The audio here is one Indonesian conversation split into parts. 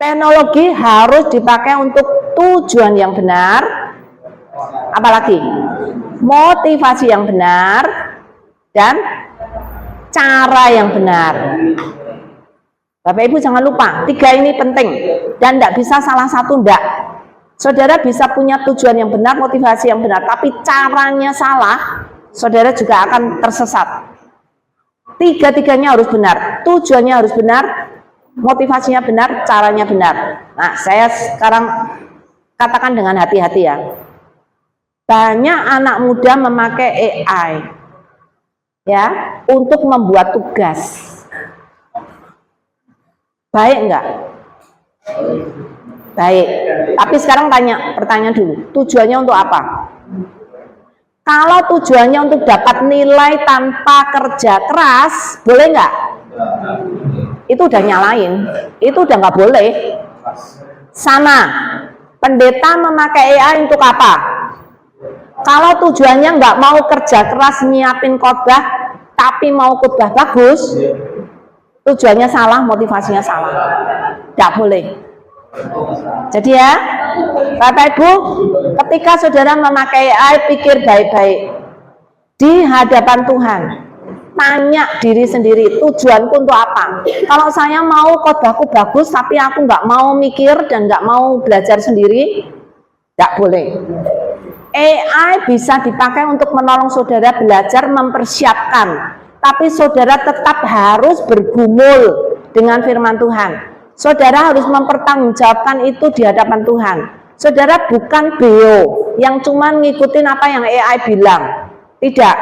Teknologi harus dipakai untuk tujuan yang benar, apalagi motivasi yang benar, dan cara yang benar. Bapak Ibu jangan lupa, 3 ini penting dan tidak bisa salah satu, enggak. Saudara bisa punya tujuan yang benar, motivasi yang benar, tapi caranya salah, saudara juga akan tersesat. 3-tiganya harus benar, tujuannya harus benar, motivasinya benar, caranya benar. Nah, saya sekarang katakan dengan hati-hati ya. Banyak anak muda memakai AI ya untuk membuat tugas. Baik enggak? Baik. Tapi sekarang pertanyaan dulu, tujuannya untuk apa? Kalau tujuannya untuk dapat nilai tanpa kerja keras, boleh nggak? Itu udah nyalain, itu udah nggak boleh. Sama, pendeta memakai AI untuk apa? Kalau tujuannya nggak mau kerja keras nyiapin khotbah, tapi mau khotbah bagus, tujuannya salah, motivasinya salah, nggak boleh. Jadi ya, Bapak Ibu, ketika saudara memakai AI, pikir baik-baik di hadapan Tuhan. Tanya diri sendiri, tujuanku untuk apa? Kalau saya mau khotbahku bagus, tapi aku nggak mau mikir dan nggak mau belajar sendiri, nggak boleh. AI bisa dipakai untuk menolong saudara belajar mempersiapkan, tapi saudara tetap harus bergumul dengan firman Tuhan. Saudara harus mempertanggungjawabkan itu di hadapan Tuhan. Saudara bukan beo yang cuma ngikutin apa yang AI bilang. Tidak.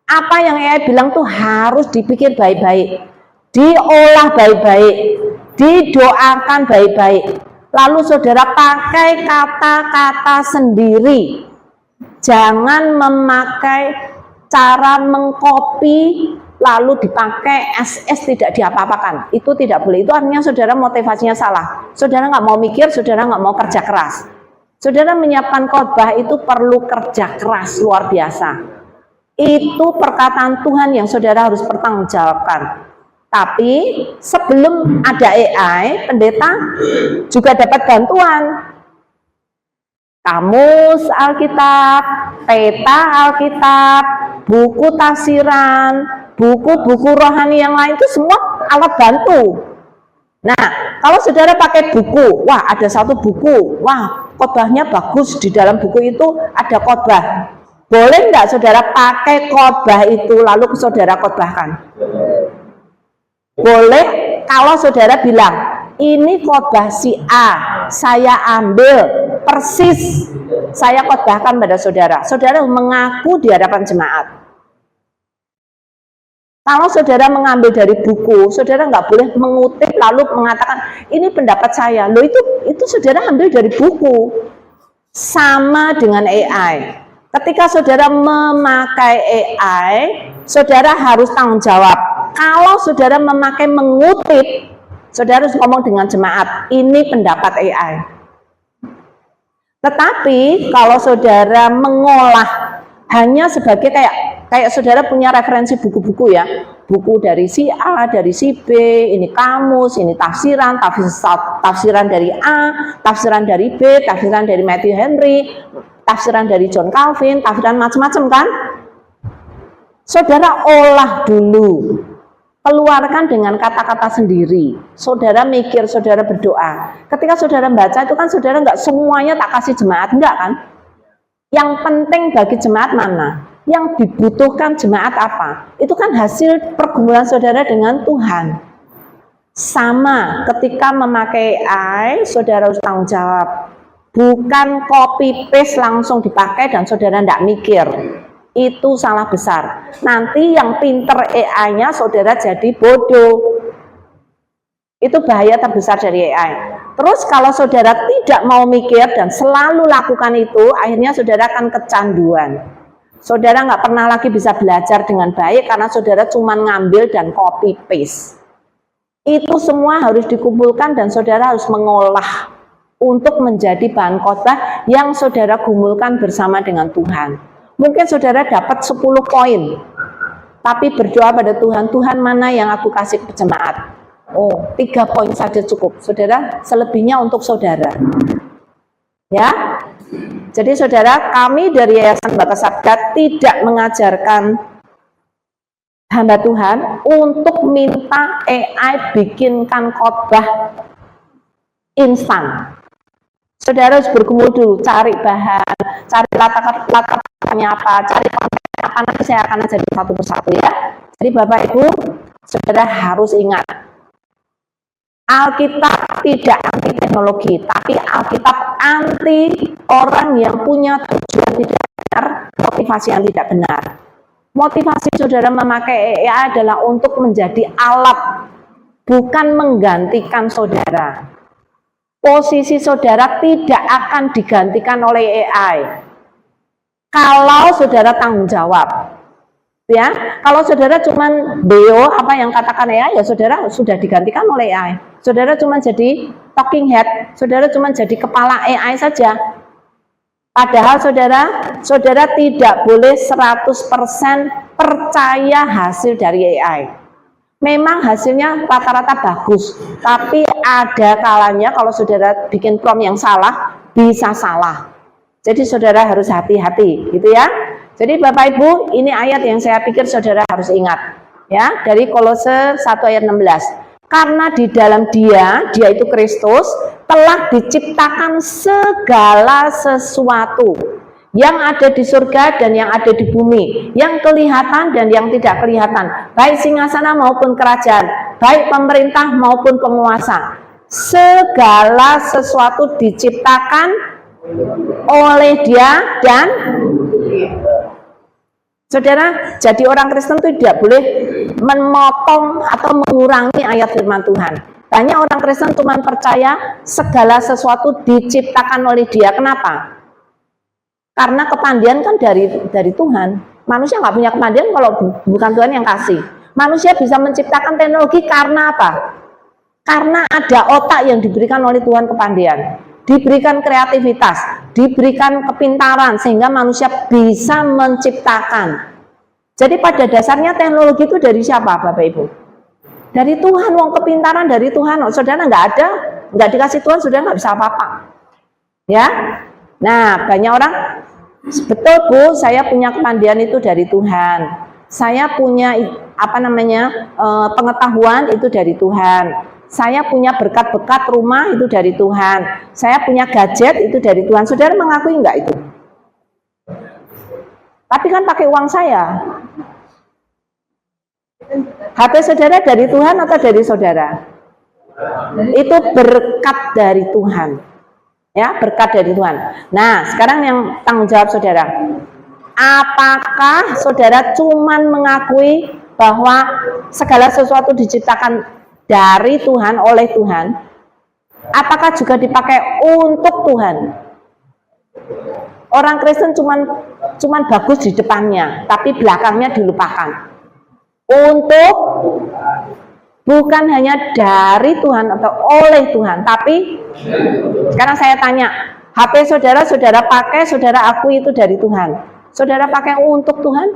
Apa yang AI bilang tuh harus dipikir baik-baik, diolah baik-baik, didoakan baik-baik. Lalu saudara pakai kata-kata sendiri. Jangan memakai cara mengcopy lalu dipakai SS tidak diapa-apakan. Itu tidak boleh. Itu artinya saudara motivasinya salah. Saudara nggak mau mikir, saudara nggak mau kerja keras. Saudara menyiapkan khotbah itu perlu kerja keras luar biasa. Itu perkataan Tuhan yang saudara harus pertanggungjawabkan. Tapi sebelum ada AI, pendeta juga dapat bantuan. Kamus Alkitab, peta Alkitab, buku tafsiran, buku-buku rohani yang lain itu semua alat bantu. Nah, kalau saudara pakai buku, wah ada satu buku, wah khotbahnya bagus, di dalam buku itu ada khotbah. Boleh nggak saudara pakai khotbah itu lalu saudara khotbahkan? Boleh kalau saudara bilang, ini khotbah si A, saya ambil persis, saya khotbahkan pada saudara. Saudara mengaku di hadapan jemaat. Kalau saudara mengambil dari buku, saudara nggak boleh mengutip lalu mengatakan, ini pendapat saya. Loh itu saudara ambil dari buku. Sama dengan AI. Ketika saudara memakai AI, saudara harus tanggung jawab. Kalau saudara memakai mengutip, saudara harus ngomong dengan jemaat, ini pendapat AI. Tetapi kalau saudara mengolah hanya sebagai kayak saudara punya referensi buku-buku ya, buku dari si A, dari si B, ini kamus, ini tafsiran, tafsiran dari A, tafsiran dari B, tafsiran dari Matthew Henry, tafsiran dari John Calvin, tafsiran macam-macam kan? Saudara olah dulu, keluarkan dengan kata-kata sendiri. Saudara mikir, saudara berdoa. Ketika saudara baca itu kan saudara nggak semuanya tak kasih jemaat, enggak kan? Yang penting bagi jemaat mana? Yang dibutuhkan jemaat apa? Itu kan hasil pergumulan saudara dengan Tuhan. Sama ketika memakai AI, saudara harus tanggung jawab. Bukan copy paste langsung dipakai dan saudara tidak mikir. Itu salah besar. Nanti yang pinter AI-nya saudara jadi bodoh. Itu bahaya terbesar dari AI. Terus kalau saudara tidak mau mikir dan selalu lakukan itu, akhirnya saudara akan kecanduan. Saudara nggak pernah lagi bisa belajar dengan baik karena saudara cuma ngambil dan copy paste. Itu semua harus dikumpulkan dan saudara harus mengolah untuk menjadi bahan khotbah yang saudara gumulkan bersama dengan Tuhan. Mungkin saudara dapat 10 poin, tapi berdoa pada Tuhan, Tuhan mana yang aku kasih ke jemaat? Oh, 3 poin saja cukup. Saudara, selebihnya untuk saudara. Ya. Jadi saudara, kami dari Yayasan Bakas Sabda tidak mengajarkan hamba Tuhan untuk minta AI bikinkan khotbah instan. Saudara harus bergumul dulu, cari bahan, cari latar-latarnya apa, cari konten apa, nanti saya akan ajarin satu persatu ya. Jadi Bapak Ibu, saudara harus ingat, Alkitab tidak anti teknologi, tapi Alkitab anti orang yang punya tujuan tidak benar, motivasi yang tidak benar. Motivasi saudara memakai AI adalah untuk menjadi alat, bukan menggantikan saudara. Posisi saudara tidak akan digantikan oleh AI kalau saudara tanggung jawab. Ya, kalau saudara cuman beo apa yang katakan AI, ya saudara sudah digantikan oleh AI. Saudara cuma jadi talking head, saudara cuma jadi kepala AI saja. Padahal saudara tidak boleh 100% percaya hasil dari AI. Memang hasilnya rata-rata bagus, tapi ada kalanya kalau saudara bikin prompt yang salah, bisa salah. Jadi saudara harus hati-hati, gitu ya. Jadi Bapak Ibu, ini ayat yang saya pikir saudara harus ingat. Ya, dari Kolose 1 ayat 16. Karena di dalam dia itu Kristus, telah diciptakan segala sesuatu yang ada di surga dan yang ada di bumi, yang kelihatan dan yang tidak kelihatan, baik singgasana maupun kerajaan, baik pemerintah maupun penguasa. Segala sesuatu diciptakan oleh dia dan saudara, jadi orang Kristen itu tidak boleh memotong atau mengurangi ayat firman Tuhan. Banyak orang Kristen cuma percaya segala sesuatu diciptakan oleh dia. Kenapa? Karena kepandian kan dari Tuhan. Manusia nggak punya kepandian kalau bukan Tuhan yang kasih. Manusia bisa menciptakan teknologi karena apa? Karena ada otak yang diberikan oleh Tuhan kepandian, diberikan kreativitas, diberikan kepintaran sehingga manusia bisa menciptakan. Jadi pada dasarnya teknologi itu dari siapa, Bapak Ibu? Dari Tuhan. Wong kepintaran dari Tuhan. Saudara nggak ada, nggak dikasih Tuhan, saudara nggak bisa apa-apa. Ya. Nah, banyak orang, betul Bu, saya punya kepandian itu dari Tuhan. Saya punya pengetahuan itu dari Tuhan. Saya punya berkat-berkat rumah itu dari Tuhan. Saya punya gadget itu dari Tuhan. Saudara mengakui enggak itu? Tapi kan pakai uang saya. HP saudara dari Tuhan atau dari saudara? Itu berkat dari Tuhan. Ya, berkat dari Tuhan. Nah, sekarang yang tanggung jawab saudara. Apakah saudara cuman mengakui bahwa segala sesuatu diciptakan dari Tuhan, oleh Tuhan? Apakah juga dipakai untuk Tuhan? Orang Kristen cuman bagus di depannya, tapi belakangnya dilupakan. Untuk bukan hanya dari Tuhan atau oleh Tuhan, tapi sekarang saya tanya, HP saudara pakai, saudara akui itu dari Tuhan. Saudara pakai untuk Tuhan?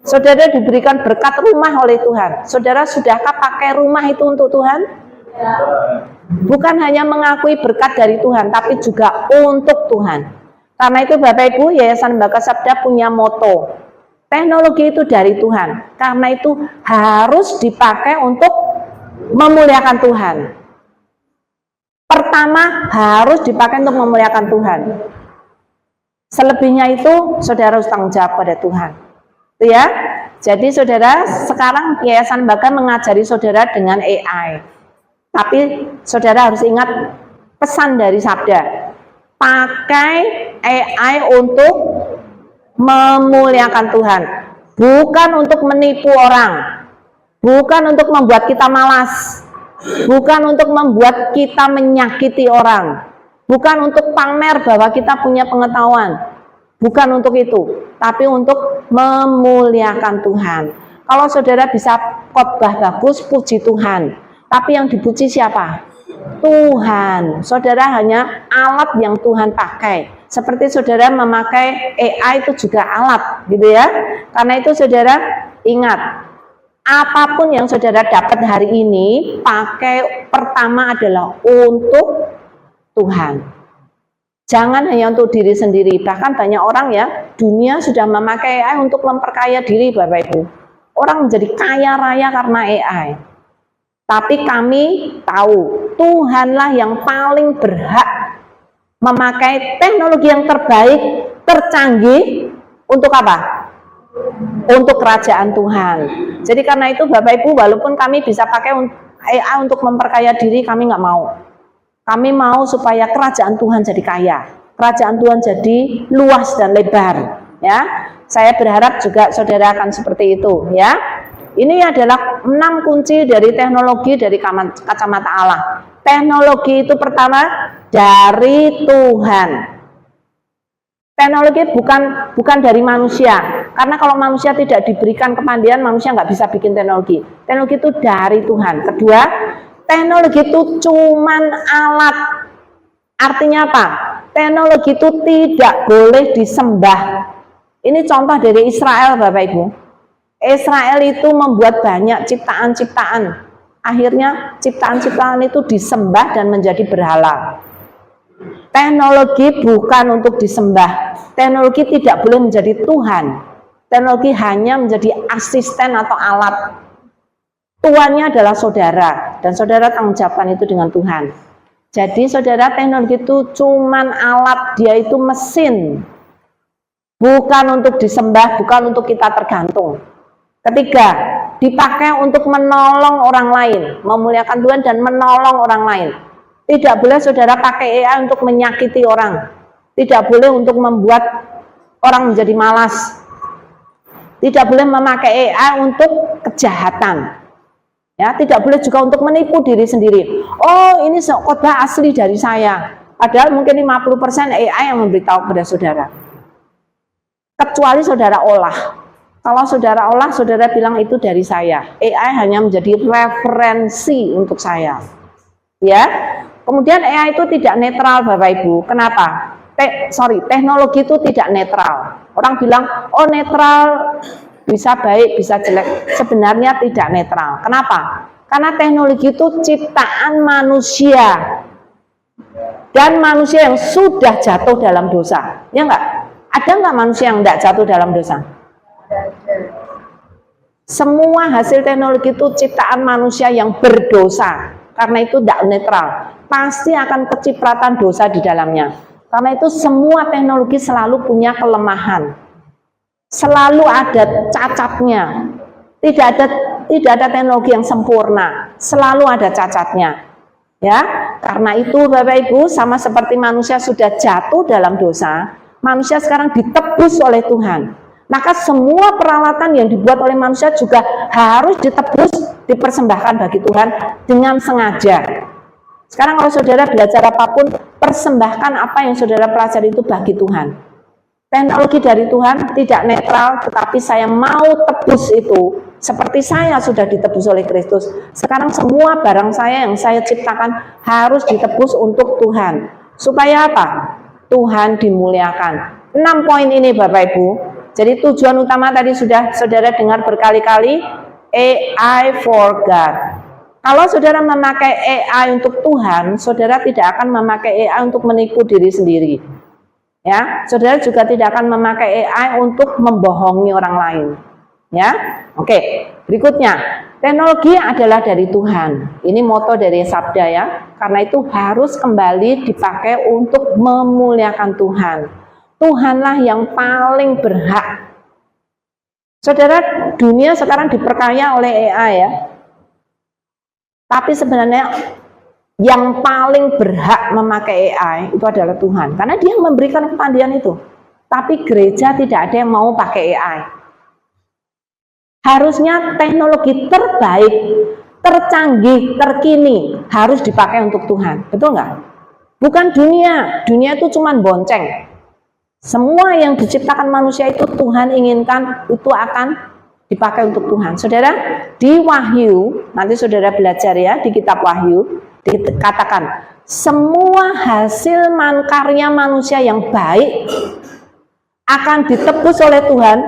Saudara diberikan berkat rumah oleh Tuhan. Saudara sudahkah pakai rumah itu untuk Tuhan? Bukan hanya mengakui berkat dari Tuhan, tapi juga untuk Tuhan. Karena itu Bapak Ibu, Yayasan Bakas Sabda punya moto, teknologi itu dari Tuhan. Karena itu harus dipakai untuk memuliakan Tuhan. Pertama, harus dipakai untuk memuliakan Tuhan. Selebihnya itu saudara harus tanggung jawab pada Tuhan. Ya, jadi saudara, sekarang Yayasan Bagas mengajari saudara dengan AI. Tapi saudara harus ingat pesan dari Sabda. Pakai AI untuk memuliakan Tuhan, bukan untuk menipu orang, bukan untuk membuat kita malas, bukan untuk membuat kita menyakiti orang, bukan untuk pamer bahwa kita punya pengetahuan, bukan untuk itu, tapi untuk memuliakan Tuhan. Kalau saudara bisa khotbah bagus, puji Tuhan. Tapi yang dipuji siapa? Tuhan. Saudara hanya alat yang Tuhan pakai. Seperti saudara memakai AI itu juga alat, gitu ya. Karena itu saudara ingat, apapun yang saudara dapat hari ini, pakai pertama adalah untuk Tuhan. Jangan hanya untuk diri sendiri. Bahkan banyak orang ya, dunia sudah memakai AI untuk memperkaya diri, Bapak Ibu. Orang menjadi kaya raya karena AI. Tapi kami tahu, Tuhanlah yang paling berhak memakai teknologi yang terbaik, tercanggih, untuk apa? Untuk kerajaan Tuhan. Jadi karena itu Bapak Ibu, walaupun kami bisa pakai AI untuk memperkaya diri, kami nggak mau. Kami mau supaya kerajaan Tuhan jadi kaya, kerajaan Tuhan jadi luas dan lebar. Ya, saya berharap juga saudara akan seperti itu. Ya, ini adalah 6 kunci dari teknologi dari kacamata Allah. Teknologi itu pertama dari Tuhan. Teknologi bukan dari manusia, karena kalau manusia tidak diberikan kepandaian, manusia nggak bisa bikin teknologi. Teknologi itu dari Tuhan. Kedua, teknologi itu cuman alat. Artinya apa? Teknologi itu tidak boleh disembah. Ini contoh dari Israel, Bapak Ibu. Israel itu membuat banyak ciptaan-ciptaan. Akhirnya ciptaan-ciptaan itu disembah dan menjadi berhala. Teknologi bukan untuk disembah. Teknologi tidak boleh menjadi Tuhan. Teknologi hanya menjadi asisten atau alat. Tuannya adalah saudara, dan saudara tanggung jawabkan itu dengan Tuhan. Jadi saudara, teknologi itu cuman alat, dia itu mesin. Bukan untuk disembah, bukan untuk kita tergantung. Ketiga, dipakai untuk menolong orang lain, memuliakan Tuhan dan menolong orang lain. Tidak boleh saudara pakai AI untuk menyakiti orang. Tidak boleh untuk membuat orang menjadi malas. Tidak boleh memakai AI untuk kejahatan. Ya, tidak boleh juga untuk menipu diri sendiri. Oh, ini khotbah asli dari saya. Padahal mungkin 50% AI yang memberitahu kepada saudara. Kecuali saudara olah. Kalau saudara olah, saudara bilang itu dari saya. AI hanya menjadi referensi untuk saya. Ya. Kemudian AI itu tidak netral, Bapak Ibu. Kenapa? Teknologi itu tidak netral. Orang bilang, oh netral, bisa baik, bisa jelek. Sebenarnya tidak netral. Kenapa? Karena teknologi itu ciptaan manusia. Dan manusia yang sudah jatuh dalam dosa. Ya enggak? Ada enggak manusia yang enggak jatuh dalam dosa? Semua hasil teknologi itu ciptaan manusia yang berdosa. Karena itu tidak netral. Pasti akan kecipratan dosa di dalamnya. Karena itu semua teknologi selalu punya kelemahan. Selalu ada cacatnya. Tidak ada teknologi yang sempurna. Selalu ada cacatnya. Ya, karena itu Bapak Ibu, sama seperti manusia sudah jatuh dalam dosa, manusia sekarang ditebus oleh Tuhan. Maka semua peralatan yang dibuat oleh manusia juga harus ditebus, dipersembahkan bagi Tuhan dengan sengaja. Sekarang kalau saudara belajar apapun, persembahkan apa yang saudara pelajari itu bagi Tuhan. Teknologi dari Tuhan tidak netral, tetapi saya mau tebus itu. Seperti saya sudah ditebus oleh Kristus. Sekarang semua barang saya yang saya ciptakan harus ditebus untuk Tuhan. Supaya apa? Tuhan dimuliakan. 6 poin ini Bapak Ibu. Jadi tujuan utama tadi sudah saudara dengar berkali-kali, AI for God. Kalau saudara memakai AI untuk Tuhan, saudara tidak akan memakai AI untuk menipu diri sendiri. Ya, saudara juga tidak akan memakai AI untuk membohongi orang lain. Ya, oke. Berikutnya, teknologi adalah dari Tuhan. Ini moto dari Sabda ya. Karena itu harus kembali dipakai untuk memuliakan Tuhan. Tuhanlah yang paling berhak. Saudara, dunia sekarang diperkaya oleh AI ya. Tapi sebenarnya yang paling berhak memakai AI itu adalah Tuhan. Karena dia memberikan kepandaian itu. Tapi gereja tidak ada yang mau pakai AI. Harusnya teknologi terbaik, tercanggih, terkini harus dipakai untuk Tuhan. Betul nggak? Bukan dunia. Dunia itu cuma bonceng. Semua yang diciptakan manusia itu Tuhan inginkan itu akan dipakai untuk Tuhan. Saudara, di Wahyu, nanti saudara belajar ya, di kitab Wahyu, dikatakan, semua hasil karya manusia yang baik akan ditebus oleh Tuhan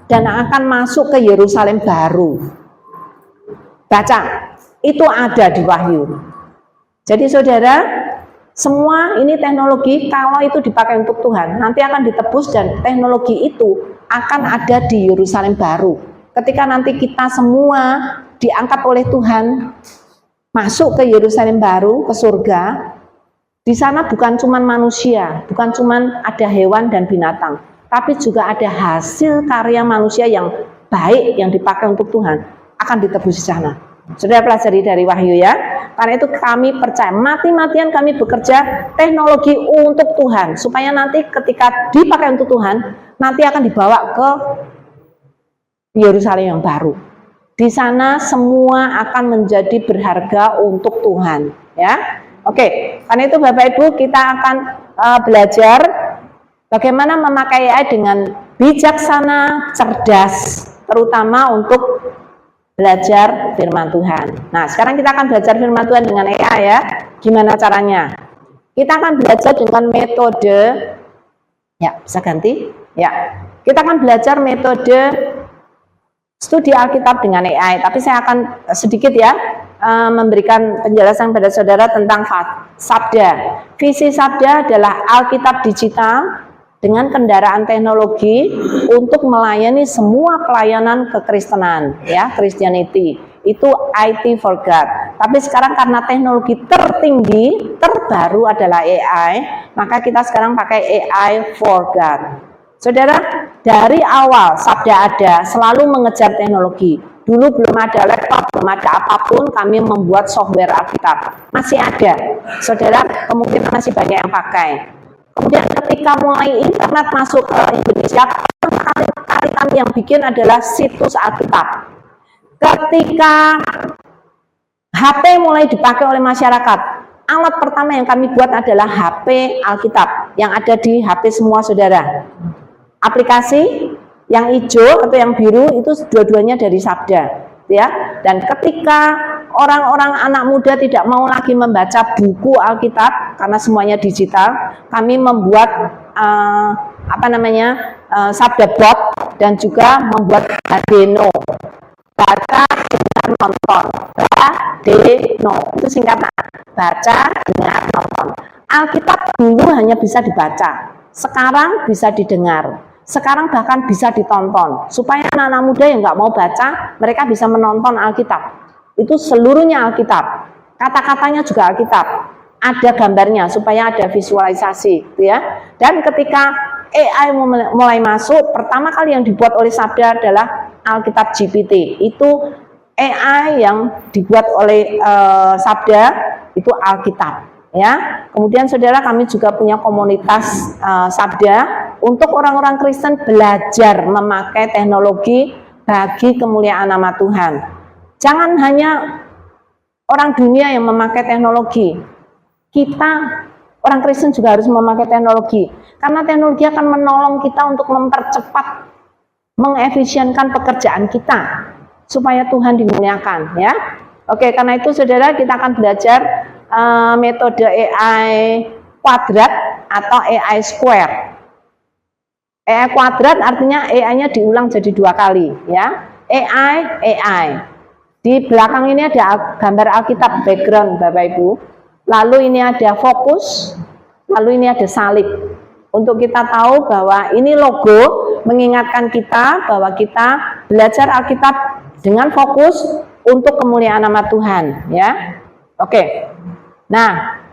dan akan masuk ke Yerusalem baru. Baca, itu ada di Wahyu. Jadi saudara, semua ini teknologi kalau itu dipakai untuk Tuhan, nanti akan ditebus dan teknologi itu akan ada di Yerusalem baru. Ketika nanti kita semua diangkat oleh Tuhan, masuk ke Yerusalem baru, ke surga, di sana bukan cuma manusia, bukan cuma ada hewan dan binatang, tapi juga ada hasil karya manusia yang baik yang dipakai untuk Tuhan, akan ditebus di sana. Sudah pelajari dari Wahyu ya. Karena itu kami percaya, mati-matian kami bekerja teknologi untuk Tuhan, supaya nanti ketika dipakai untuk Tuhan, nanti akan dibawa ke Yerusalem yang baru. Di sana semua akan menjadi berharga untuk Tuhan, ya. Oke, karena itu Bapak Ibu kita akan belajar bagaimana memakai AI dengan bijaksana, cerdas, terutama untuk belajar firman Tuhan. Nah, sekarang kita akan belajar firman Tuhan dengan AI ya. Gimana caranya? Kita akan belajar dengan metode, ya bisa ganti, ya. Kita akan belajar metode studi Alkitab dengan AI, tapi saya akan sedikit ya memberikan penjelasan pada saudara tentang Sabda. Visi Sabda adalah Alkitab digital dengan kendaraan teknologi untuk melayani semua pelayanan kekristenan, ya, Christianity. Itu IT for God. Tapi sekarang karena teknologi tertinggi, terbaru adalah AI, maka kita sekarang pakai AI for God. Saudara, dari awal Sabda ada, selalu mengejar teknologi. Dulu belum ada laptop, belum ada apapun, kami membuat software Alkitab. Masih ada. Saudara, kemungkinan masih banyak yang pakai. Kemudian ketika mulai internet masuk ke Indonesia, pertama kali kami yang bikin adalah situs Alkitab. Ketika HP mulai dipakai oleh masyarakat, alat pertama yang kami buat adalah HP Alkitab yang ada di HP semua saudara. Aplikasi yang hijau atau yang biru itu dua-duanya dari Sabda, ya. Dan ketika orang-orang anak muda tidak mau lagi membaca buku Alkitab karena semuanya digital, kami membuat Sabda Bot dan juga membuat Badeno, baca dengar nonton. Badeno itu singkatan, baca dengar nonton. Alkitab dulu hanya bisa dibaca, sekarang bisa didengar. Sekarang bahkan bisa ditonton, supaya anak-anak muda yang nggak mau baca, mereka bisa menonton Alkitab. Itu seluruhnya Alkitab, kata-katanya juga Alkitab, ada gambarnya supaya ada visualisasi, ya. Dan ketika AI mulai masuk, pertama kali yang dibuat oleh Sabda adalah Alkitab GPT. Itu AI yang dibuat oleh Sabda, itu Alkitab, ya. Kemudian saudara, kami juga punya komunitas Sabda untuk orang-orang Kristen belajar memakai teknologi bagi kemuliaan nama Tuhan. Jangan hanya orang dunia yang memakai teknologi. Kita, orang Kristen juga harus memakai teknologi. Karena teknologi akan menolong kita untuk mempercepat, mengefisienkan pekerjaan kita. Supaya Tuhan dimuliakan, ya. Oke, karena itu saudara, kita akan belajar metode AI kuadrat atau AI square. AI kuadrat artinya AI-nya diulang jadi 2 kali, ya. AI. Di belakang ini ada gambar Alkitab background Bapak Ibu. Lalu ini ada fokus, lalu ini ada salib. Untuk kita tahu bahwa ini logo mengingatkan kita bahwa kita belajar Alkitab dengan fokus untuk kemuliaan nama Tuhan, ya. Oke. Nah,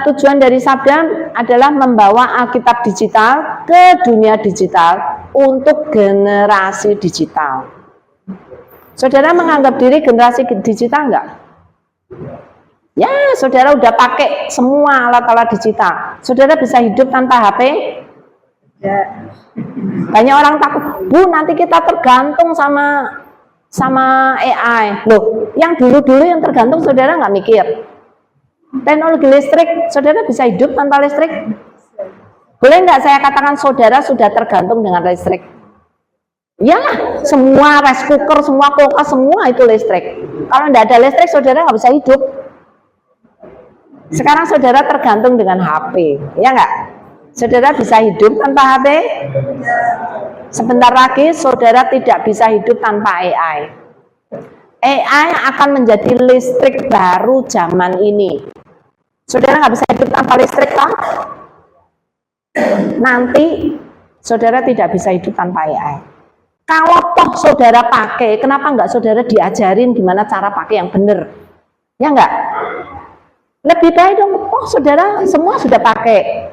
tujuan dari Sabda adalah membawa Alkitab digital ke dunia digital untuk generasi digital. Saudara menganggap diri generasi digital enggak? Ya, saudara udah pakai semua alat-alat digital. Saudara bisa hidup tanpa HP? Ya. Banyak orang takut, Bu, nanti kita tergantung sama AI. Loh, yang dulu-dulu yang tergantung saudara nggak mikir. Teknologi listrik, saudara bisa hidup tanpa listrik? Boleh nggak saya katakan saudara sudah tergantung dengan listrik? Iyalah, semua rice cooker, semua kulkas, semua itu listrik. Kalau nggak ada listrik, saudara nggak bisa hidup. Sekarang saudara tergantung dengan HP, ya nggak? Saudara bisa hidup tanpa HP? Sebentar lagi saudara tidak bisa hidup tanpa AI. AI akan menjadi listrik baru zaman ini. Saudara nggak bisa hidup tanpa listrik kan? Nanti saudara tidak bisa hidup tanpa AI. Kalau toh saudara pakai, kenapa nggak saudara diajarin gimana cara pakai yang benar? Ya nggak? Lebih baik dong, toh saudara semua sudah pakai.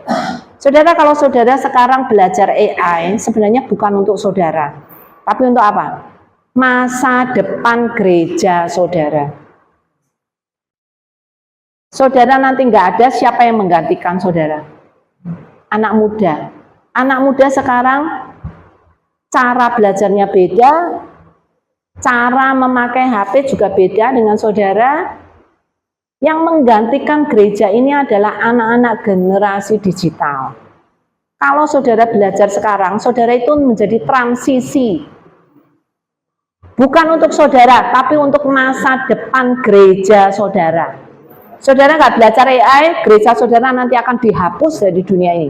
Saudara, kalau saudara sekarang belajar AI, sebenarnya bukan untuk saudara, tapi untuk apa? Masa depan gereja saudara. Saudara nanti nggak ada, siapa yang menggantikan saudara? Anak muda. Anak muda sekarang cara belajarnya beda, cara memakai HP juga beda dengan saudara. Yang menggantikan gereja ini adalah anak-anak generasi digital. Kalau saudara belajar sekarang, saudara itu menjadi transisi. Bukan untuk saudara, tapi untuk masa depan gereja saudara. Saudara nggak belajar AI, gereja saudara nanti akan dihapus dari dunia ini.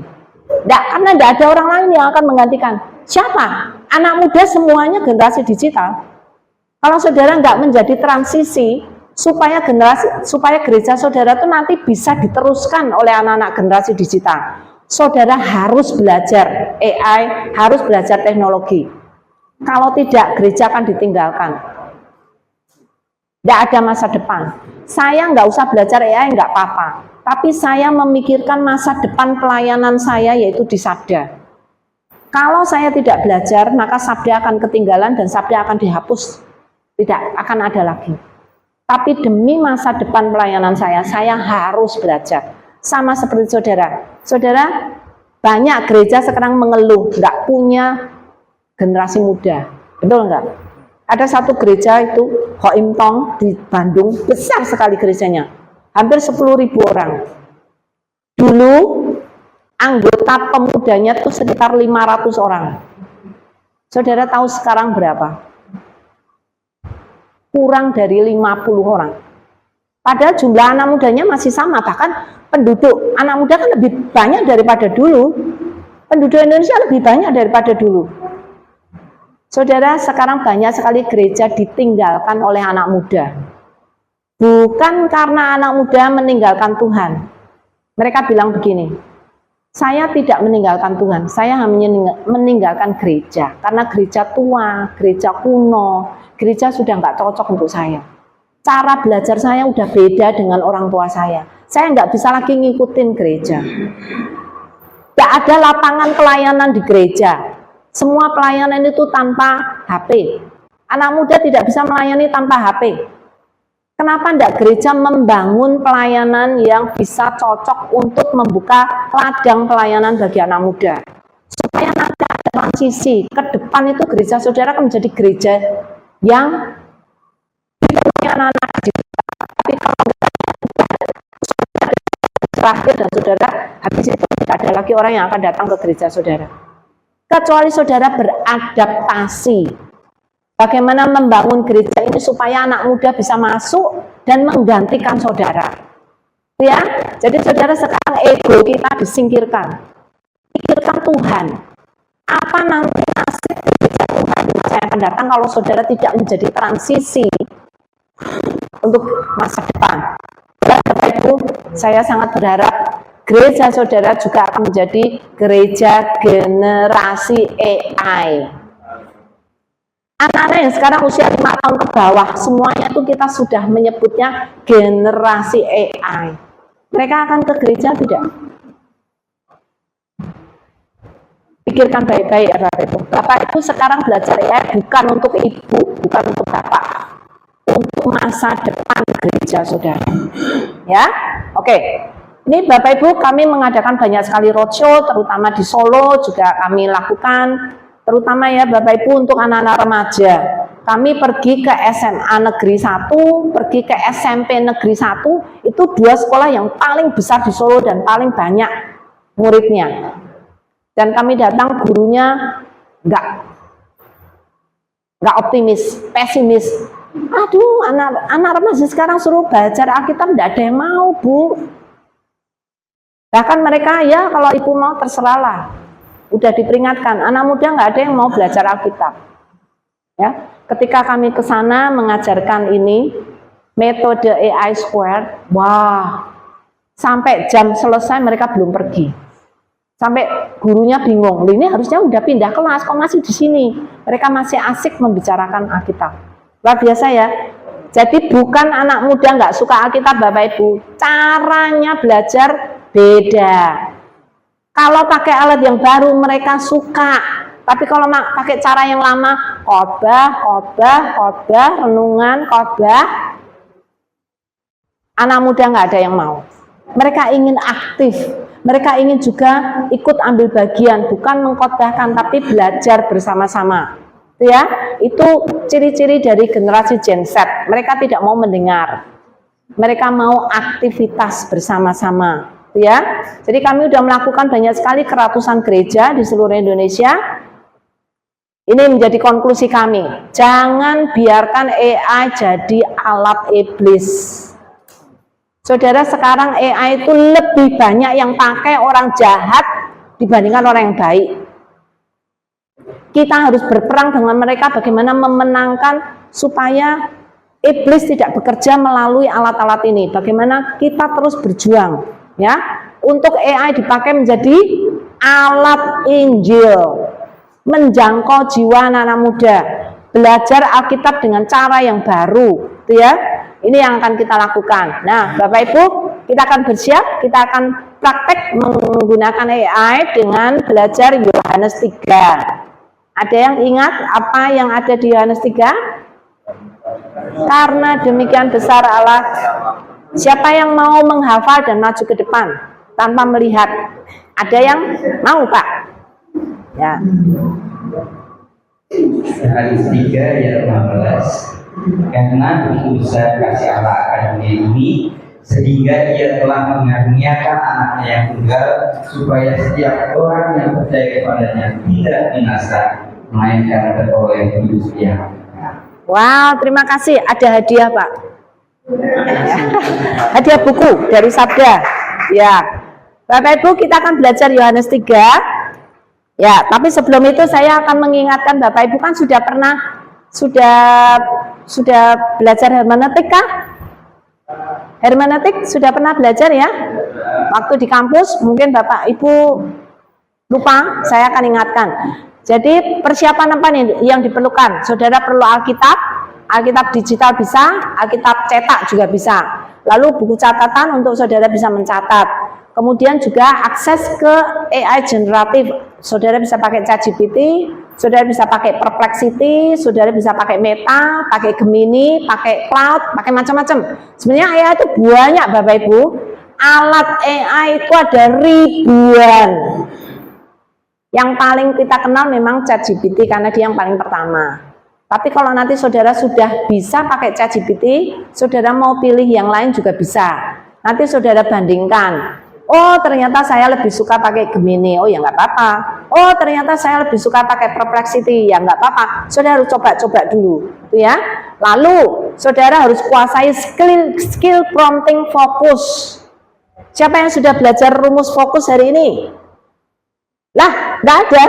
Nggak, karena nggak ada orang lain yang akan menggantikan. Siapa? Anak muda semuanya generasi digital. Kalau saudara nggak menjadi transisi, supaya gereja saudara itu nanti bisa diteruskan oleh anak-anak generasi digital, saudara harus belajar AI, harus belajar teknologi. Kalau tidak, gereja akan ditinggalkan. Tidak ada masa depan. Saya nggak usah belajar AI, nggak apa-apa. Tapi saya memikirkan masa depan pelayanan saya, yaitu di Sabda. Kalau saya tidak belajar, maka Sabda akan ketinggalan dan Sabda akan dihapus. Tidak akan ada lagi. Tapi demi masa depan pelayanan saya harus belajar. Sama seperti saudara. Saudara, banyak gereja sekarang mengeluh, nggak punya generasi muda. Betul nggak? Ada satu gereja itu, Hoim Tong di Bandung, besar sekali gerejanya. Hampir 10.000 orang. Dulu, anggota pemudanya itu sekitar 500 orang. Saudara tahu sekarang berapa? Kurang dari 50 orang. Padahal jumlah anak mudanya masih sama, bahkan penduduk anak muda kan lebih banyak daripada dulu. Penduduk Indonesia lebih banyak daripada dulu. Saudara, sekarang banyak sekali gereja ditinggalkan oleh anak muda. Bukan karena anak muda meninggalkan Tuhan. Mereka bilang begini, saya tidak meninggalkan Tuhan, saya hanya meninggalkan gereja. Karena gereja tua, gereja kuno, gereja sudah nggak cocok untuk saya. Cara belajar saya udah beda dengan orang tua saya. Saya nggak bisa lagi ngikutin gereja. Nggak ada lapangan pelayanan di gereja. Semua pelayanan itu tanpa HP. Anak muda tidak bisa melayani tanpa HP. Kenapa tidak gereja membangun pelayanan yang bisa cocok untuk membuka ladang pelayanan bagi anak muda? Supaya nanti ada transisi. Ke depan itu gereja saudara akan menjadi gereja yang dipenuhi anak-anak digital. Tapi kalau saudara terakhir dan saudara, habis itu tidak ada lagi orang yang akan datang ke gereja saudara. Kecuali saudara beradaptasi. Bagaimana membangun gereja ini supaya anak muda bisa masuk dan menggantikan saudara. Ya, jadi saudara sekarang ego kita disingkirkan. Pikirkan Tuhan. Apa nanti nasib gereja Tuhan di masa yang akan datang kalau saudara tidak menjadi transisi untuk masa depan. Bapak Ibu, saya sangat berharap gereja saudara juga akan menjadi gereja generasi AI. Anak-anak yang sekarang usia 5 tahun ke bawah, semuanya itu kita sudah menyebutnya generasi AI. Mereka akan ke gereja tidak? Pikirkan baik-baik ya Bapak Ibu. Bapak Ibu sekarang belajar AI bukan untuk ibu, bukan untuk bapak. Untuk masa depan gereja saudara. Ya, oke. Ini Bapak Ibu, kami mengadakan banyak sekali roadshow, terutama di Solo juga kami lakukan. Terutama ya Bapak Ibu untuk anak-anak remaja. Kami pergi ke SMA Negeri 1, pergi ke SMP Negeri 1, itu 2 sekolah yang paling besar di Solo dan paling banyak muridnya. Dan kami datang gurunya nggak optimis, pesimis. Aduh, anak remaja sekarang suruh belajar Alkitab, nggak ada yang mau, Bu. Bahkan mereka, ya kalau ibu mau terserahlah. Udah diperingatkan, anak muda nggak ada yang mau belajar Alkitab. Ya, Ketika kami ke sana mengajarkan ini, metode AI Square, wah, sampai jam selesai mereka belum pergi. Sampai gurunya bingung, ini harusnya udah pindah kelas, kok masih di sini? Mereka masih asik membicarakan Alkitab. Luar biasa ya. Jadi bukan anak muda nggak suka Alkitab Bapak Ibu, caranya belajar beda. Kalau pakai alat yang baru mereka suka. Tapi kalau pakai cara yang lama, khotbah, renungan, khotbah, anak muda nggak ada yang mau. Mereka ingin aktif, mereka ingin juga ikut ambil bagian, bukan mengkhotbahkan, tapi belajar bersama-sama. Ya, itu ciri-ciri dari generasi Gen Z. Mereka tidak mau mendengar, mereka mau aktivitas bersama-sama. Ya, jadi kami sudah melakukan banyak sekali ke ratusan gereja di seluruh Indonesia. Ini menjadi konklusi kami, jangan biarkan AI jadi alat iblis. Saudara, sekarang AI itu lebih banyak yang pakai orang jahat dibandingkan orang yang baik. Kita harus berperang dengan mereka bagaimana memenangkan supaya iblis tidak bekerja melalui alat-alat ini. Bagaimana kita terus berjuang, ya, untuk AI dipakai menjadi alat Injil. Menjangkau jiwa anak-anak muda, belajar Alkitab dengan cara yang baru, gitu ya. Ini yang akan kita lakukan. Nah, Bapak Ibu, kita akan bersiap, kita akan praktek menggunakan AI dengan belajar Yohanes 3. Ada yang ingat apa yang ada di Yohanes 3? Karena demikian besar Allah. Siapa yang mau menghafal dan maju ke depan tanpa melihat? Ada yang mau, Pak? Ya. Yohanes 3 ayat 15. Karena besar kasih Allah akan dunia ini, sehingga Ia telah mengaruniakan anaknya yang tunggal, supaya setiap orang yang percaya kepadanya tidak binasa, melainkan beroleh hidup yang kekal. Wow, terima kasih. Ada hadiah, Pak. Hadiah buku dari Sabda. Ya, Bapak Ibu, kita akan belajar Yohanes 3. Ya, tapi sebelum itu saya akan mengingatkan Bapak Ibu kan sudah belajar hermeneutik kah? Hermeneutik sudah pernah belajar ya? Waktu di kampus mungkin Bapak Ibu lupa, saya akan ingatkan. Jadi persiapan apa nih yang diperlukan? Saudara perlu Alkitab, Alkitab digital bisa, Alkitab cetak juga bisa. Lalu buku catatan untuk saudara bisa mencatat. Kemudian juga akses ke AI generatif. Saudara bisa pakai ChatGPT, saudara bisa pakai Perplexity, saudara bisa pakai Meta, pakai Gemini, pakai Cloud, pakai macam-macam. Sebenarnya AI itu banyak Bapak Ibu. Alat AI itu ada ribuan. Yang paling kita kenal memang ChatGPT karena dia yang paling pertama. Tapi kalau nanti saudara sudah bisa pakai ChatGPT, saudara mau pilih yang lain juga bisa. Nanti saudara bandingkan. Oh, ternyata saya lebih suka pakai Gemini. Oh, ya nggak apa-apa. Oh, ternyata saya lebih suka pakai Perplexity. Ya nggak apa-apa. Saudara harus coba-coba dulu, ya. Lalu, saudara harus kuasai skill prompting fokus. Siapa yang sudah belajar rumus fokus hari ini? Lah, nggak ada.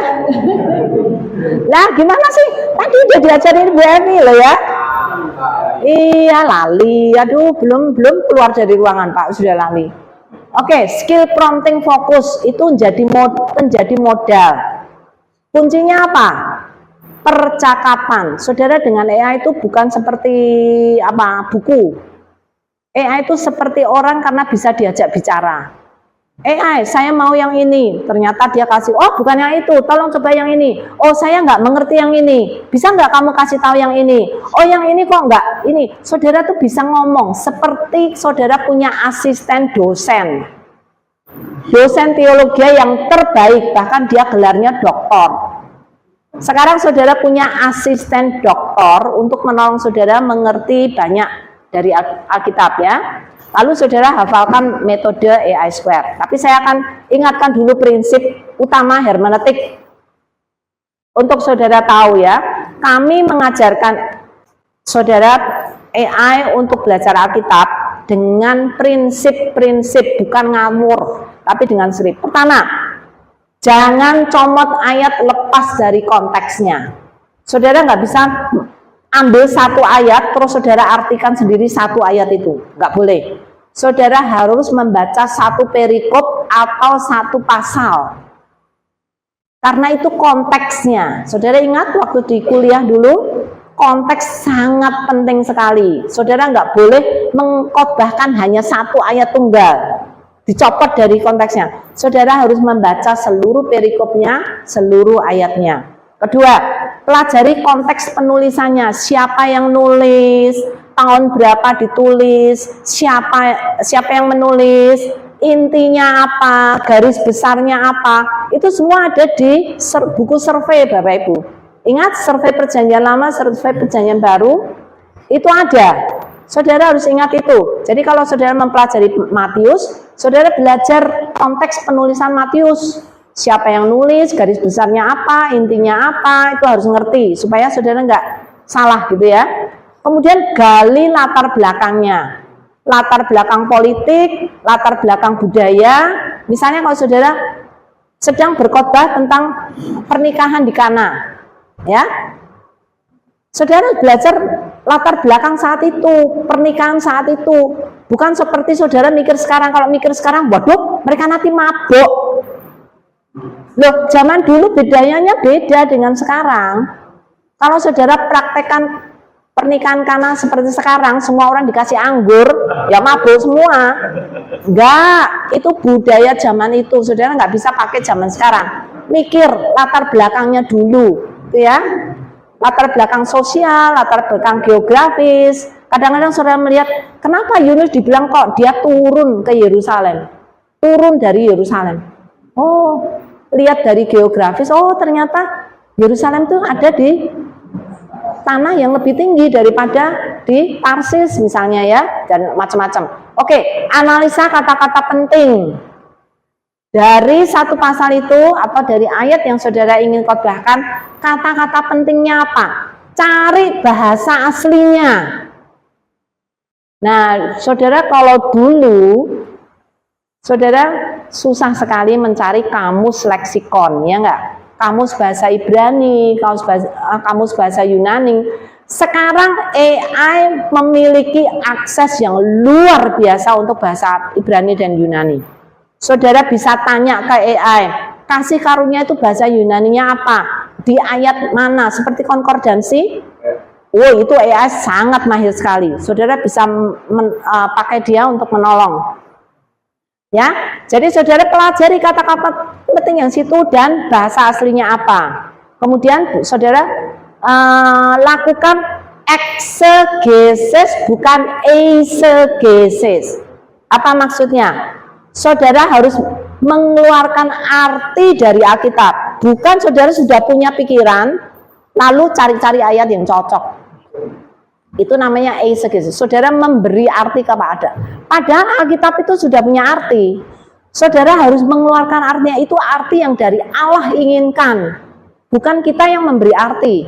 Lah, gimana sih? Tadi udah diajarin Bu Evi loh ya. Iya, lali. Aduh, belum keluar dari ruangan, Pak. Sudah lali. Oke, skill prompting fokus itu menjadi modal. Kuncinya apa? Percakapan. Saudara, dengan AI itu bukan seperti buku. AI itu seperti orang karena bisa diajak bicara. AI, saya mau yang ini. Ternyata dia kasih, oh bukan yang itu, tolong coba yang ini. Oh, saya nggak mengerti yang ini. Bisa nggak kamu kasih tahu yang ini? Oh, yang ini kok nggak ini. Saudara tuh bisa ngomong seperti saudara punya asisten dosen. Dosen teologi yang terbaik, bahkan dia gelarnya doktor. Sekarang saudara punya asisten doktor untuk menolong saudara mengerti banyak dari Alkitab ya. Lalu saudara hafalkan metode AI Square. Tapi saya akan ingatkan dulu prinsip utama hermeneutik. Untuk saudara tahu ya, kami mengajarkan saudara AI untuk belajar Alkitab dengan prinsip-prinsip, bukan ngamur, tapi dengan skrip. Pertama, jangan comot ayat lepas dari konteksnya. Saudara nggak bisa ambil satu ayat terus saudara artikan sendiri satu ayat itu, nggak boleh. Saudara harus membaca satu perikop atau satu pasal, karena itu konteksnya. Saudara ingat waktu di kuliah dulu, konteks sangat penting sekali. Saudara nggak boleh mengkhotbahkan hanya satu ayat tunggal, dicopot dari konteksnya. Saudara harus membaca seluruh perikopnya, seluruh ayatnya. Kedua, pelajari konteks penulisannya, siapa yang nulis, tahun berapa ditulis, siapa yang menulis, intinya apa, garis besarnya apa. Itu semua ada di buku survei Bapak Ibu. Ingat survei perjanjian lama, survei perjanjian baru, itu ada. Saudara harus ingat itu. Jadi kalau saudara mempelajari Matius, saudara belajar konteks penulisan Matius. Siapa yang nulis, garis besarnya apa, intinya apa, itu harus ngerti supaya saudara nggak salah gitu ya. Kemudian gali latar belakangnya, latar belakang politik, latar belakang budaya. Misalnya kalau saudara sedang berkhotbah tentang pernikahan di Kana, ya, saudara belajar latar belakang saat itu, pernikahan saat itu. Bukan seperti saudara mikir sekarang. Kalau mikir sekarang, waduh, mereka nanti mabuk. Loh, zaman dulu bedanya beda dengan sekarang. Kalau saudara praktekkan pernikahan Kana seperti sekarang, semua orang dikasih anggur, ya mabuk semua. Enggak, itu budaya zaman itu. Saudara nggak bisa pakai zaman sekarang. Mikir latar belakangnya dulu, gitu ya. Latar belakang sosial, latar belakang geografis. Kadang-kadang saudara melihat, kenapa Yunus dibilang kok dia turun ke Yerusalem, turun dari Yerusalem. Oh, lihat dari geografis, oh ternyata Yerusalem itu ada di tanah yang lebih tinggi daripada di Tarsis misalnya ya, dan macam-macam. Oke, analisa kata-kata penting dari satu pasal itu atau dari ayat yang saudara ingin khotbahkan. Kata-kata pentingnya apa? Cari bahasa aslinya. Nah, saudara kalau dulu saudara susah sekali mencari kamus leksikon, ya enggak? Kamus bahasa Ibrani, kamus bahasa Yunani. Sekarang AI memiliki akses yang luar biasa untuk bahasa Ibrani dan Yunani. Saudara bisa tanya ke AI, kasih karunia itu bahasa Yunaninya apa? Di ayat mana? Seperti konkordansi. Oh, itu AI sangat mahir sekali. Saudara bisa pakai dia untuk menolong. Ya, jadi saudara pelajari kata-kata penting yang situ dan bahasa aslinya apa. Kemudian saudara lakukan eksegesis bukan eisegesis. Apa maksudnya? Saudara harus mengeluarkan arti dari Alkitab. Bukan saudara sudah punya pikiran lalu cari-cari ayat yang cocok. Itu namanya eisegesis. Saudara memberi arti kepada. Padahal Alkitab itu sudah punya arti. Saudara harus mengeluarkan artinya, itu arti yang dari Allah inginkan. Bukan kita yang memberi arti.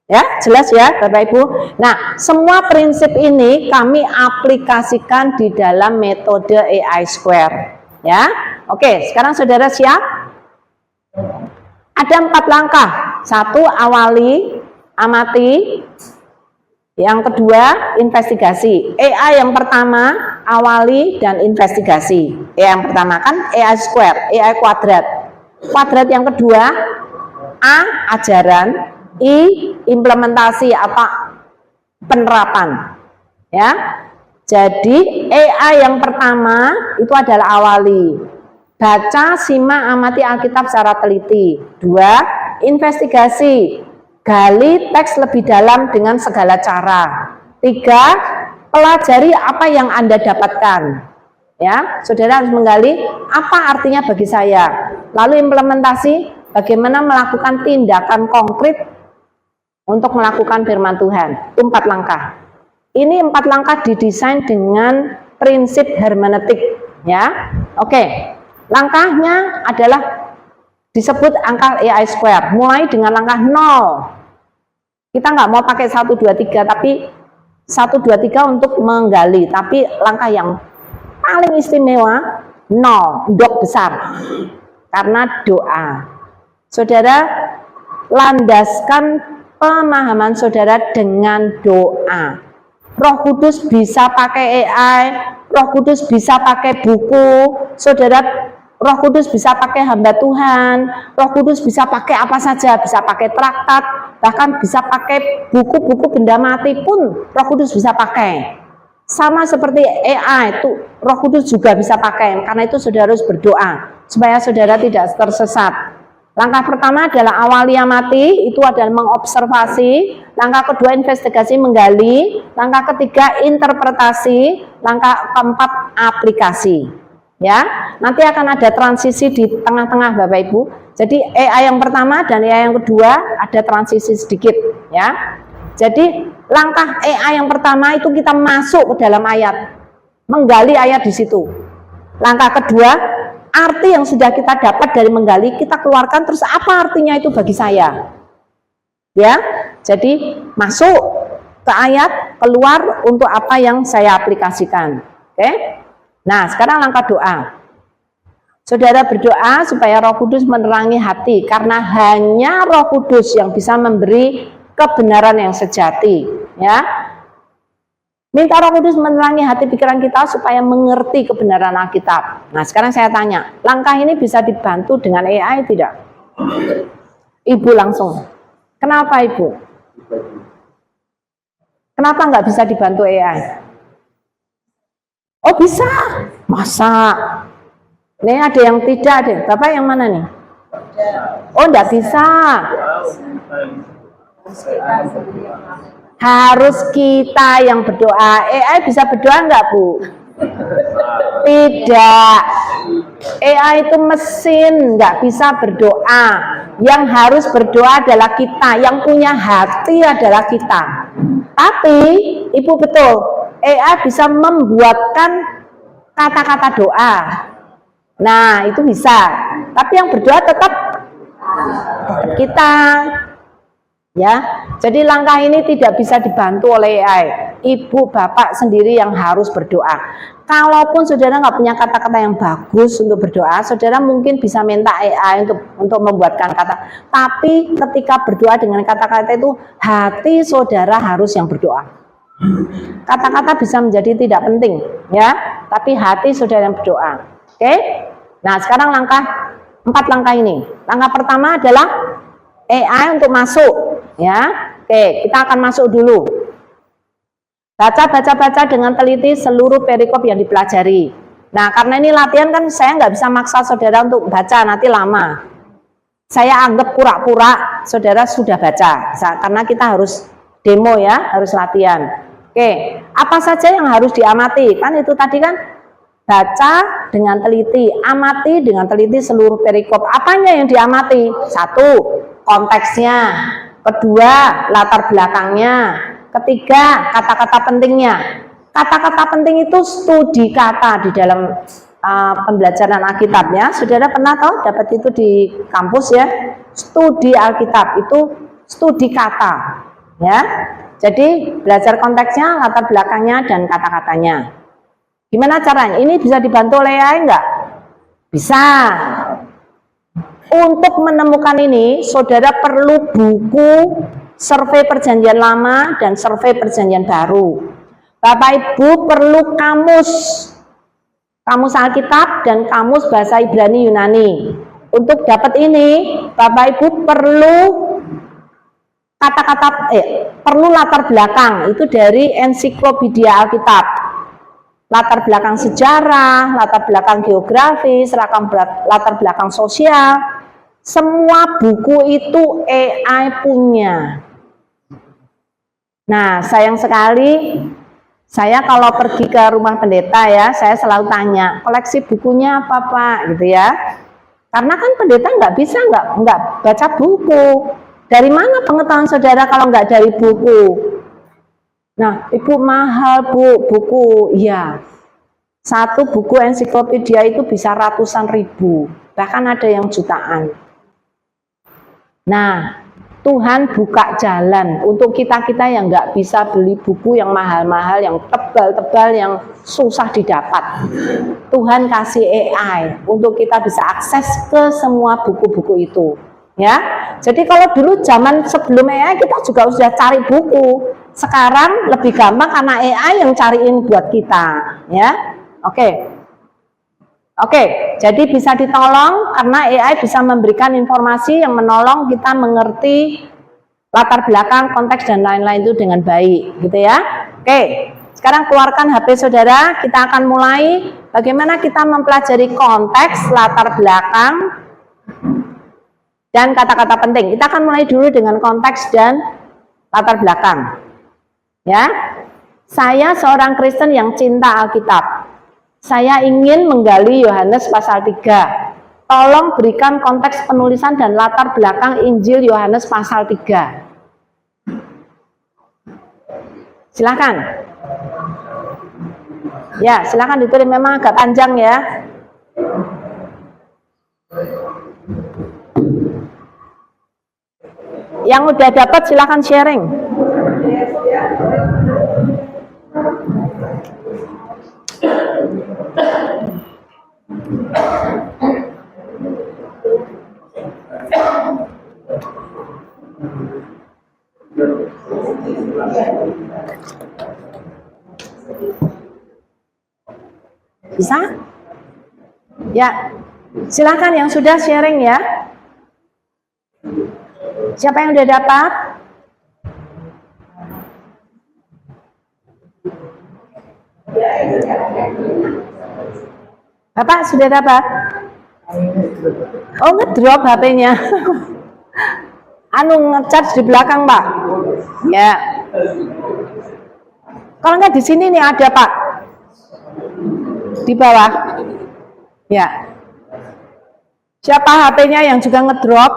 Ya, jelas ya Bapak Ibu. Nah, semua prinsip ini kami aplikasikan di dalam metode AI Square. Ya, oke. Sekarang saudara siap? Ada 4 langkah. 1, awali, amati. Yang kedua, investigasi. AI yang pertama, awali dan investigasi. Yang pertama kan AI Square, AI kuadrat. Kuadrat yang kedua, A, ajaran, I, implementasi atau penerapan. Ya. Jadi AI yang pertama itu adalah awali. Baca, simak, amati Alkitab secara teliti. 2, investigasi. Gali teks lebih dalam dengan segala cara. 3, pelajari apa yang Anda dapatkan. Ya, saudara harus menggali apa artinya bagi saya. Lalu implementasi, bagaimana melakukan tindakan konkret untuk melakukan firman Tuhan. Itu 4 langkah. Ini 4 langkah didesain dengan prinsip hermeneutik. Ya, oke. Langkahnya adalah disebut angka AI Square, mulai dengan langkah 0. Kita nggak mau pakai 1, 2, 3, tapi 1, 2, 3 untuk menggali. Tapi langkah yang paling istimewa, 0, dok besar. Karena doa. Saudara, landaskan pemahaman saudara dengan doa. Roh Kudus bisa pakai AI, Roh Kudus bisa pakai buku, saudara. Roh Kudus bisa pakai hamba Tuhan, Roh Kudus bisa pakai apa saja, bisa pakai traktat, bahkan bisa pakai buku-buku benda mati pun Roh Kudus bisa pakai. Sama seperti AI, itu Roh Kudus juga bisa pakai. Karena itu saudara harus berdoa supaya saudara tidak tersesat. Langkah pertama adalah awalia mati, itu adalah mengobservasi. Langkah kedua investigasi menggali. Langkah ketiga interpretasi. Langkah keempat aplikasi. Ya, nanti akan ada transisi di tengah-tengah Bapak Ibu. Jadi AI yang pertama dan AI yang kedua ada transisi sedikit, ya. Jadi langkah AI yang pertama itu kita masuk ke dalam ayat, menggali ayat di situ. Langkah kedua, arti yang sudah kita dapat dari menggali kita keluarkan, terus apa artinya itu bagi saya, ya. Jadi masuk ke ayat, keluar untuk apa yang saya aplikasikan. Oke. Nah, sekarang langkah doa. Saudara berdoa supaya Roh Kudus menerangi hati, karena hanya Roh Kudus yang bisa memberi kebenaran yang sejati, ya. Minta Roh Kudus menerangi hati pikiran kita supaya mengerti kebenaran Alkitab. Nah, sekarang saya tanya, langkah ini bisa dibantu dengan AI tidak? Ibu langsung. Kenapa Ibu? Kenapa nggak bisa dibantu AI? Oh bisa, masa? Ini ada yang tidak deh. Bapak yang mana nih? Oh enggak bisa. Harus kita yang berdoa. AI bisa berdoa enggak Bu? Tidak. AI itu mesin, enggak bisa berdoa. Yang harus berdoa adalah kita. Yang punya hati adalah kita. Tapi Ibu betul, AI bisa membuatkan kata-kata doa. Nah, itu bisa. Tapi yang berdoa tetap kita. Ya. Jadi langkah ini tidak bisa dibantu oleh AI. Ibu, bapak sendiri yang harus berdoa. Kalaupun saudara nggak punya kata-kata yang bagus untuk berdoa, saudara mungkin bisa minta AI untuk membuatkan kata. Tapi ketika berdoa dengan kata-kata itu, hati saudara harus yang berdoa. Kata-kata bisa menjadi tidak penting, ya, tapi hati saudara yang berdoa. Oke? Nah, sekarang empat langkah ini. Langkah pertama adalah AI untuk masuk, ya. Oke, kita akan masuk dulu. Baca dengan teliti seluruh perikop yang dipelajari. Nah, karena ini latihan kan saya nggak bisa maksa saudara untuk baca, nanti lama. Saya anggap pura-pura saudara sudah baca, karena kita harus demo ya, harus latihan. Oke, apa saja yang harus diamati? Kan itu tadi kan baca dengan teliti, amati dengan teliti seluruh perikop. Apanya yang diamati? Satu, konteksnya. Kedua, latar belakangnya. Ketiga, kata-kata pentingnya. Kata-kata penting itu studi kata di dalam pembelajaran Alkitab ya. Saudara pernah tahu dapat itu di kampus ya? Studi Alkitab itu studi kata ya. Jadi belajar konteksnya, latar belakangnya, dan kata-katanya. Gimana caranya? Ini bisa dibantu oleh AI enggak? Bisa. Untuk menemukan ini, saudara perlu buku survei perjanjian lama dan survei perjanjian baru. Bapak Ibu perlu kamus Alkitab dan kamus bahasa Ibrani Yunani. Untuk dapat ini, Bapak Ibu perlu perlu latar belakang, itu dari ensiklopedia Alkitab. Latar belakang sejarah, latar belakang geografis, latar belakang sosial. Semua buku itu AI punya. Nah, sayang sekali, saya kalau pergi ke rumah pendeta ya, saya selalu tanya, koleksi bukunya apa Pak? Gitu ya. Karena kan pendeta nggak bisa nggak baca buku. Dari mana pengetahuan saudara kalau nggak dari buku? Nah, Ibu mahal Bu, buku. Ya, satu buku ensiklopedia itu bisa ratusan ribu, bahkan ada yang jutaan. Nah, Tuhan buka jalan untuk kita-kita yang nggak bisa beli buku yang mahal-mahal, yang tebal-tebal, yang susah didapat. Tuhan kasih AI untuk kita bisa akses ke semua buku-buku itu. Ya, jadi kalau dulu zaman sebelum AI kita juga sudah cari buku. Sekarang lebih gampang karena AI yang cariin buat kita, ya. Oke, jadi bisa ditolong karena AI bisa memberikan informasi yang menolong kita mengerti latar belakang, konteks dan lain-lain itu dengan baik, gitu ya. Oke, sekarang keluarkan HP saudara, kita akan mulai bagaimana kita mempelajari konteks, latar belakang, dan kata-kata penting. Kita akan mulai dulu dengan konteks dan latar belakang. Ya, saya seorang Kristen yang cinta Alkitab. Saya ingin menggali Yohanes pasal 3. Tolong berikan konteks penulisan dan latar belakang Injil Yohanes pasal 3. Silakan. Ya, silakan ditulis, memang agak panjang ya. Yang udah dapat silakan sharing. Bisa? Ya, silakan yang sudah sharing ya. Siapa yang udah dapat? Bapak sudah dapat? Oh, ngedrop HP-nya. Anu ngecharge di belakang, Pak. Ya. Kalau nggak di sini nih ada, Pak. Di bawah. Ya. Siapa HP-nya yang juga ngedrop?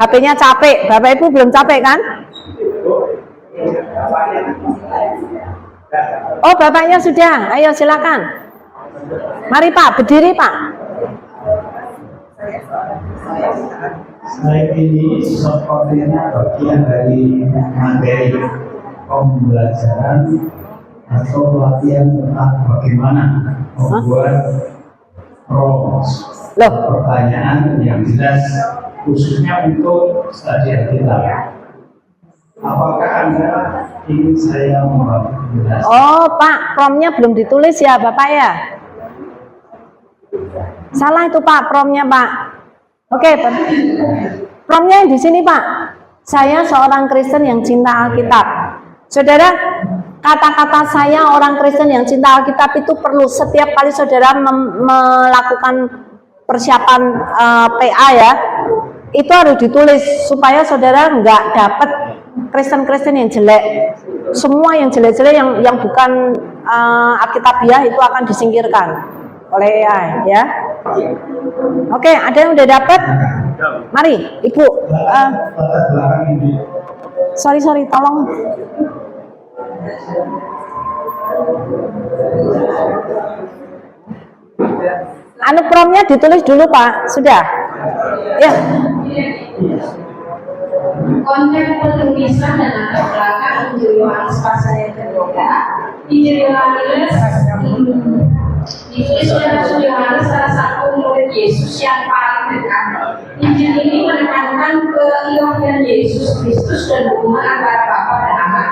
HP-nya capek. Bapak Ibu belum capek kan? Oh, bapaknya sudah. Ayo silakan. Mari Pak, berdiri Pak. Slide ini sepertinya bagian dari materi pembelajaran atau pelatihan tentang bagaimana membuat pertanyaan yang jelas khususnya untuk studi Alkitab. Apakah Anda ingin saya membantu penjelasan? Oh Pak, promnya belum ditulis ya Bapak ya? Salah itu Pak, promnya Pak. Oke, promnya yang di sini Pak. Saya seorang Kristen yang cinta Alkitab. Saudara, kata-kata saya orang Kristen yang cinta Alkitab itu perlu setiap kali saudara melakukan persiapan PA ya, itu harus ditulis supaya saudara nggak dapat Kristen-Kristen yang jelek. Semua yang jelek-jelek yang bukan Alkitabiah itu akan disingkirkan oleh AI ya. Oke, ada yang udah dapat? Mari, Ibu. Sorry, tolong. Anu promnya ditulis dulu Pak, sudah? Ya. Konteks penulisan dan latar belakang Injil Yohanes pasal yang kedua. Injil Yohanes ditulis oleh Rasul Yohanes, salah satu murid Yesus yang paling dekat. Injil ini menekankan keilahian Yesus Kristus dan hubungan antara Bapa dan Anak.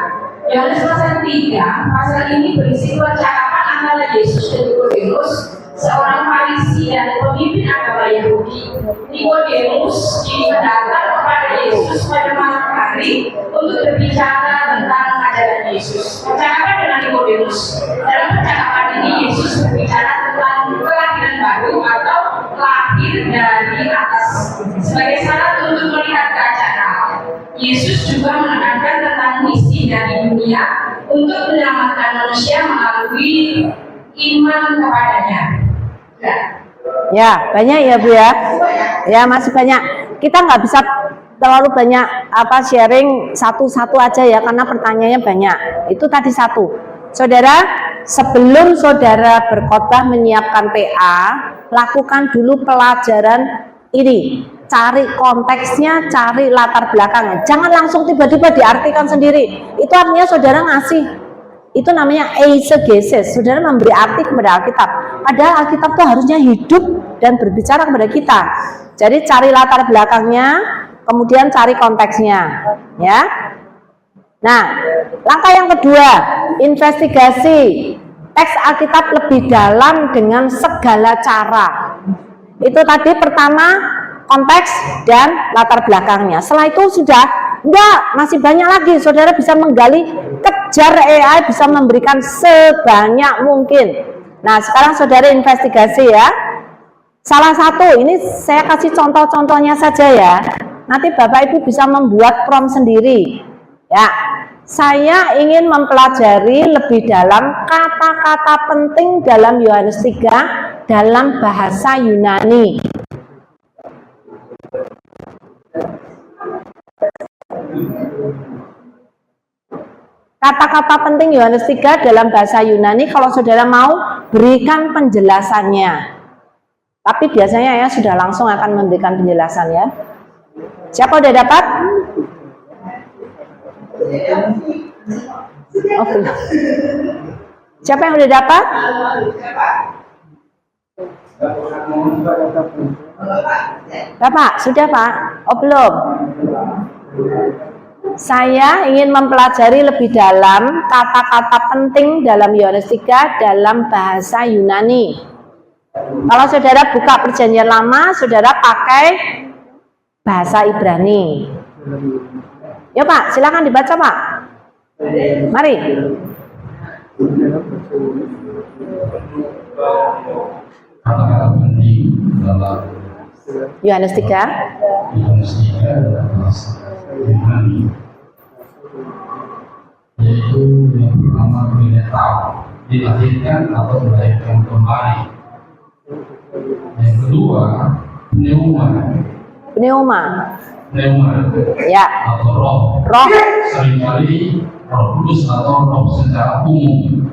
Yohanes pasal 3, pasal ini berisi percakapan antara Yesus dan Nikodemus, seorang Farisi dan pemimpin agama Yahudi. Nikodemus datang kepada Yesus pada malam hari untuk berbicara tentang ajaran Yesus. Percakapan dengan Nikodemus. Dalam percakapan ini Yesus berbicara tentang kelahiran baru atau lahir dari atas sebagai syarat untuk melihat kerajaan Allah. Yesus juga menekankan tentang misi dari dunia untuk menyelamatkan manusia melalui iman kepadanya. Ya, banyak ya Bu ya. Ya, masih banyak. Kita nggak bisa terlalu banyak sharing satu-satu aja ya, karena pertanyaannya banyak. Itu tadi satu. Saudara, sebelum saudara berkhotbah menyiapkan PA, lakukan dulu pelajaran ini. Cari konteksnya, cari latar belakangnya. Jangan langsung tiba-tiba diartikan sendiri. Itu artinya saudara ngasih. Itu namanya eisegesis. Saudara memberi arti kepada Alkitab. Padahal Alkitab itu harusnya hidup dan berbicara kepada kita. Jadi cari latar belakangnya, kemudian cari konteksnya, ya. Nah, langkah yang kedua, investigasi teks Alkitab lebih dalam dengan segala cara. Itu tadi pertama, konteks dan latar belakangnya. Setelah itu sudah enggak, masih banyak lagi. Saudara bisa menggali, kejar AI, bisa memberikan sebanyak mungkin. Nah, sekarang saudara investigasi ya. Salah satu, ini saya kasih contoh-contohnya saja ya. Nanti Bapak Ibu bisa membuat prompt sendiri. Ya, saya ingin mempelajari lebih dalam kata-kata penting dalam Yohanes 3 dalam bahasa Yunani. Kata-kata penting Yohanes 3 dalam bahasa Yunani, kalau saudara mau berikan penjelasannya. Tapi biasanya ya sudah langsung akan memberikan penjelasan ya. Siapa udah dapat? Oh, belum. Siapa yang udah dapat? Bapak, sudah Pak? Oh belum. Saya ingin mempelajari lebih dalam kata-kata penting dalam Yohanes 3 dalam bahasa Yunani. Kalau saudara buka Perjanjian Lama, saudara pakai bahasa Ibrani. Ya Pak, silakan dibaca Pak. Mari. Kata-kata penting dalam Yohanes 3. Yohanes 3 adalah bahasa Yunani, yaitu yang pertama binatang, dilahirkan atau melahirkan kembali. Yang kedua pneuma Ya. atau roh. Seringkali Roh Kudus atau roh secara umum.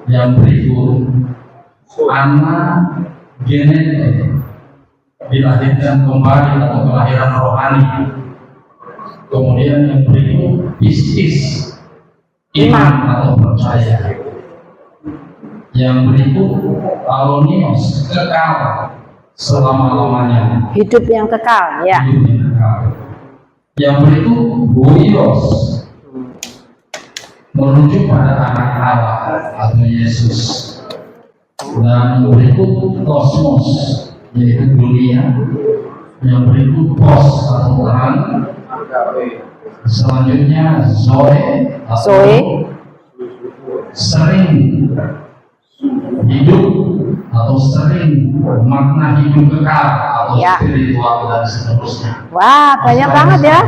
Yang berikut anagenete, dilahirkan kembali atau kelahiran rohani. Kemudian yang berikut pistis, iman atau percaya. Yang berikut alonios, kekal selama-lamanya, Hidup yang kekal, ya. hidup yang kekal. Yang berikut huios, merujuk pada anak Allah atau Yesus. Dan yang berikut kosmos, yaitu dunia. Yang berikut pos atau terang. Selanjutnya zoe atau sering hidup atau sering makna hidup kekal atau spiritual dan seterusnya. Wah, banyak banget ya.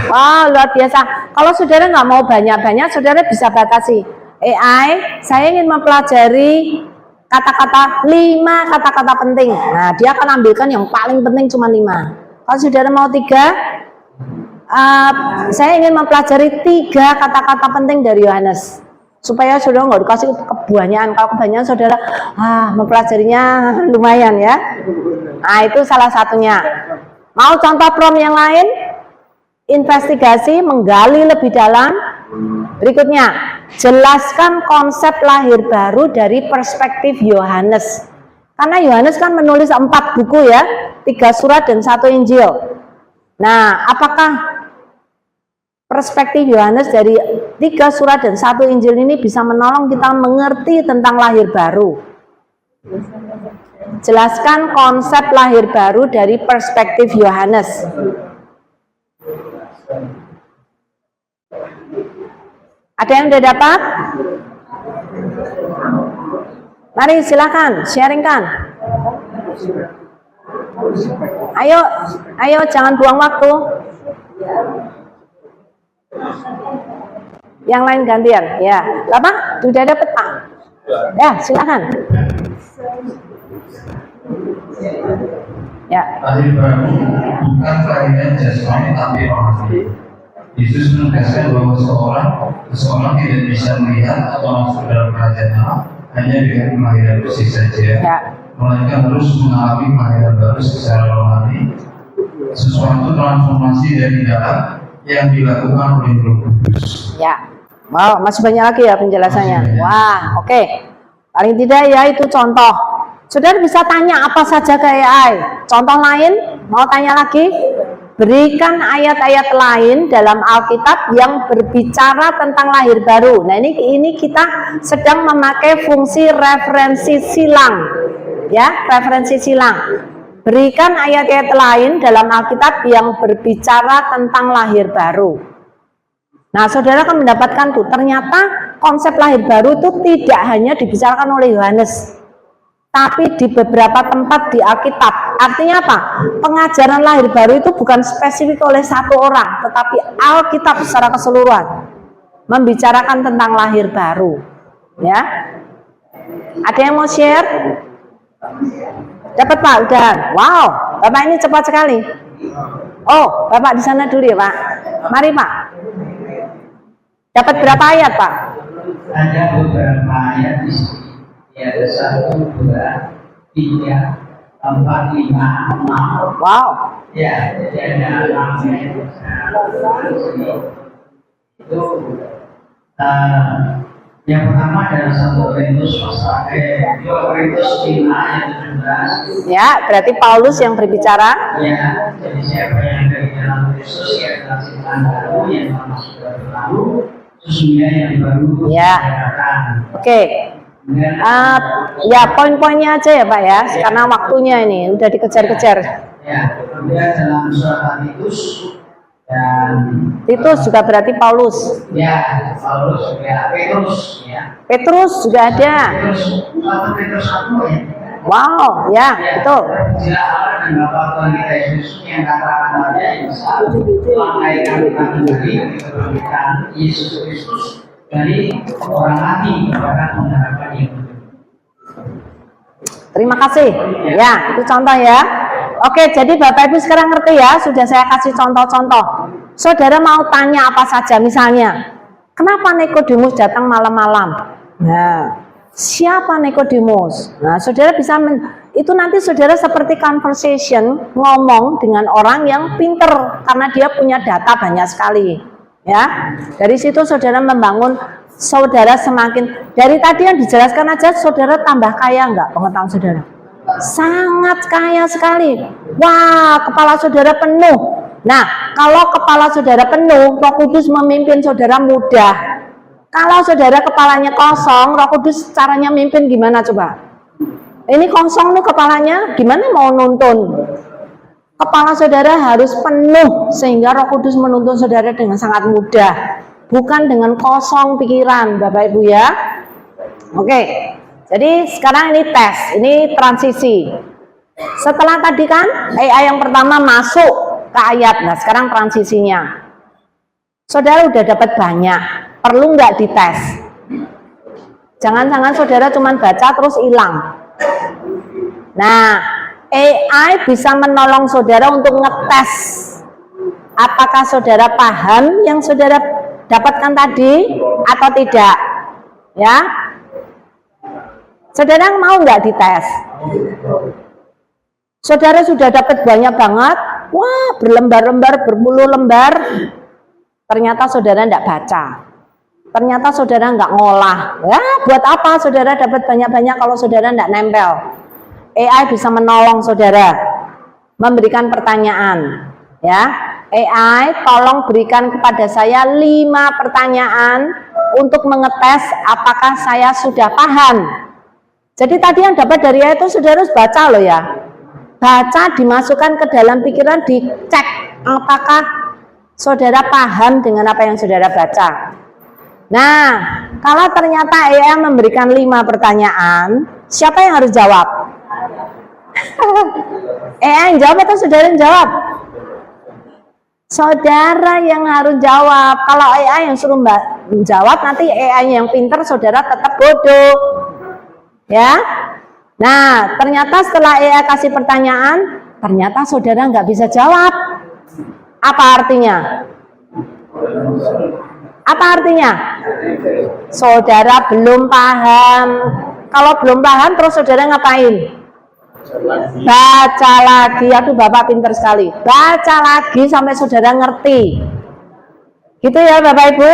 Wah, luar biasa. Kalau saudara nggak mau banyak-banyak, saudara bisa batasi. AI, saya ingin mempelajari kata-kata 5 kata-kata penting. Nah, dia akan ambilkan yang paling penting cuma 5. Kalau saudara mau 3, saya ingin mempelajari 3 kata-kata penting dari Yohanes. Supaya saudara nggak dikasih kebanyakan. Kalau kebanyakan saudara mempelajarinya lumayan ya. Nah, itu salah satunya. Mau contoh prompt yang lain? Investigasi, menggali lebih dalam. Berikutnya, jelaskan konsep lahir baru dari perspektif Yohanes. Karena Yohanes kan menulis 4 buku ya, 3 surat dan 1 Injil. Nah, apakah perspektif Yohanes dari 3 surat dan 1 Injil ini bisa menolong kita mengerti tentang lahir baru? Jelaskan konsep lahir baru dari perspektif Yohanes. Ada yang sudah dapat? Mari silakan, sharingkan. Ayo jangan buang waktu. Yang lain gantian, ya. Bapak, sudah dapat Pak? Ya, silakan. Ya. Lahir baru bukan kelahiran jasmani tapi rohani. Yesus menegaskan bahwa seseorang tidak bisa melihat atau masuk dalam kerajaan Allah hanya dengan kelahiran fisik saja, melainkan harus mengalami kelahiran baru secara rohani, sesuatu transformasi dari dalam yang dilakukan oleh Roh Kudus. Ya, wow, masih banyak lagi ya penjelasannya. Wah, oke. Paling tidak ya itu contoh Saudara bisa tanya apa saja ke AI. Contoh lain, mau tanya lagi? Berikan ayat-ayat lain dalam Alkitab yang berbicara tentang lahir baru. Nah, ini kita sedang memakai fungsi referensi silang. Ya, referensi silang. Berikan ayat-ayat lain dalam Alkitab yang berbicara tentang lahir baru. Nah, saudara akan mendapatkan tuh, ternyata konsep lahir baru itu tidak hanya dibicarakan oleh Yohanes, tapi di beberapa tempat di Alkitab. Artinya apa? Pengajaran lahir baru itu bukan spesifik oleh satu orang, tetapi Alkitab secara keseluruhan membicarakan tentang lahir baru. Ya, ada yang mau share? Dapat Pak? Udah. Wow, Bapak ini cepat sekali. Oh, Bapak di sana dulu ya Pak. Mari Pak. Dapat berapa ayat Pak? Ada beberapa ayat di sini. Ya, ada 1, 2, 3, 4, 5, 6. Wow. Ya, jadi ada 6 ayat. Di sini itu yang pertama adalah 1 Korintus pasal 2 Korintus 5 ayat 17. Ya, berarti Paulus yang berbicara. Ya, jadi siapa yang dari dalam Kristus ya adalah ciptaan baru, yang lama sudah berlalu, sesungguhnya yang baru Ya. datang. Oke. Ya, poin-poinnya aja ya Pak ya, karena waktunya ini udah dikejar-kejar. Ya, kemudian dalam surat Titus dan Titus juga berarti Paulus. ya Paulus ya Petrus ya. Petrus juga ada. Petrus 1 ya. Wow, ya, betul. Jelas Allah dan Bapa Tuhan kita Yesus yang katakan saja yang bisa melahirkan kita kembali kebenaran Yesus Kristus dari orang mati bahkan mengharapkan yang hidup. Terima kasih. Ya, itu contoh ya. Oke, jadi Bapak Ibu sekarang ngerti ya, sudah saya kasih contoh-contoh. Saudara mau tanya apa saja, misalnya, kenapa Nikodemus datang malam-malam? Nah, siapa Nikodemus? Nah, saudara bisa itu nanti saudara seperti conversation, ngomong dengan orang yang pinter karena dia punya data banyak sekali. Ya, dari situ saudara membangun, saudara semakin, dari tadi yang dijelaskan aja saudara tambah kaya enggak pengetahuan saudara? Sangat kaya sekali. Wah, kepala saudara penuh. Nah, kalau kepala saudara penuh, Roh Kudus memimpin saudara mudah. Kalau saudara kepalanya kosong, Roh Kudus caranya mimpin gimana coba? Ini kosong nih kepalanya, gimana mau nuntun? Kepala saudara harus penuh sehingga Roh Kudus menuntun saudara dengan sangat mudah, bukan dengan kosong pikiran, Bapak Ibu ya. Oke, jadi sekarang ini tes, ini transisi. Setelah tadi kan AI yang pertama masuk ke ayat, nah sekarang transisinya. Saudara udah dapat banyak, perlu nggak dites? Jangan-jangan saudara cuma baca terus hilang. Nah, AI bisa menolong saudara untuk ngetes apakah saudara paham yang saudara dapatkan tadi atau tidak. Ya, saudara mau nggak dites? Saudara sudah dapat banyak banget, wah berlembar-lembar, berpuluh lembar, ternyata saudara tidak baca, ternyata saudara nggak ngolah. Ya, buat apa saudara dapat banyak-banyak kalau saudara tidak nempel? AI bisa menolong saudara, memberikan pertanyaan. Ya, AI tolong berikan kepada saya 5 pertanyaan untuk mengetes apakah saya sudah paham. Jadi tadi yang dapat dari AI itu saudara harus baca loh ya. Baca, dimasukkan ke dalam pikiran, dicek apakah saudara paham dengan apa yang saudara baca. Nah, kalau ternyata AI memberikan 5 pertanyaan, siapa yang harus jawab? AI yang jawab atau saudara yang jawab? Saudara yang harus jawab. Kalau AI yang suruh menjawab, nanti AI yang pinter, saudara tetap bodoh. Ya. Nah, ternyata setelah AI kasih pertanyaan, ternyata saudara nggak bisa jawab. Apa artinya? Apa artinya? Saudara belum paham. Kalau belum paham, terus saudara ngapain? Baca lagi. Aduh, Bapak pinter sekali. Baca lagi sampai saudara ngerti. Gitu ya Bapak Ibu.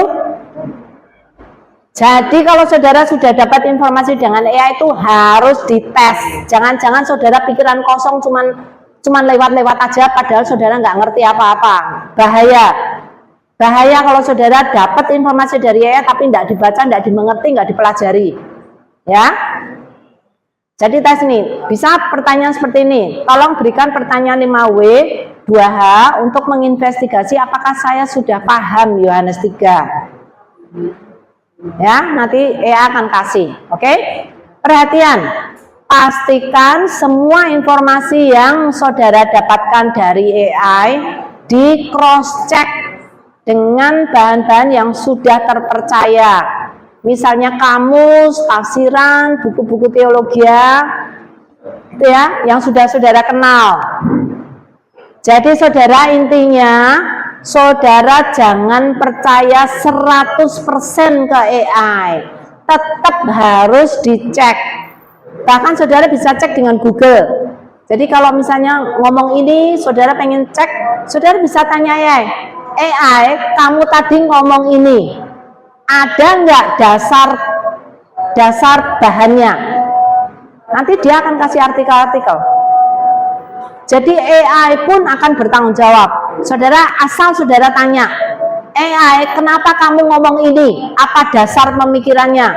Jadi kalau saudara sudah dapat informasi dengan AI itu harus dites. Jangan-jangan saudara pikiran kosong cuman lewat-lewat aja padahal saudara nggak ngerti apa-apa. Bahaya kalau saudara dapat informasi dari AI tapi nggak dibaca, nggak dimengerti, nggak dipelajari. Ya. Jadi tes ini, bisa pertanyaan seperti ini. Tolong berikan pertanyaan 5W, 2H untuk menginvestigasi apakah saya sudah paham Yohanes 3. Ya, nanti AI akan kasih. Oke? Perhatian. Pastikan semua informasi yang saudara dapatkan dari AI di cross check dengan bahan-bahan yang sudah terpercaya. Misalnya kamus, tafsiran, buku-buku teologi itu ya, yang sudah saudara kenal. Jadi saudara, intinya saudara jangan percaya 100% ke AI. Tetap harus dicek. Bahkan saudara bisa cek dengan Google. Jadi kalau misalnya ngomong ini, saudara pengen cek, saudara bisa tanya AI, kamu tadi ngomong ini, ada nggak dasar bahannya? Nanti dia akan kasih artikel-artikel. Jadi AI pun akan bertanggung jawab. Saudara, asal saudara tanya, AI, kenapa kamu ngomong ini? Apa dasar pemikirannya?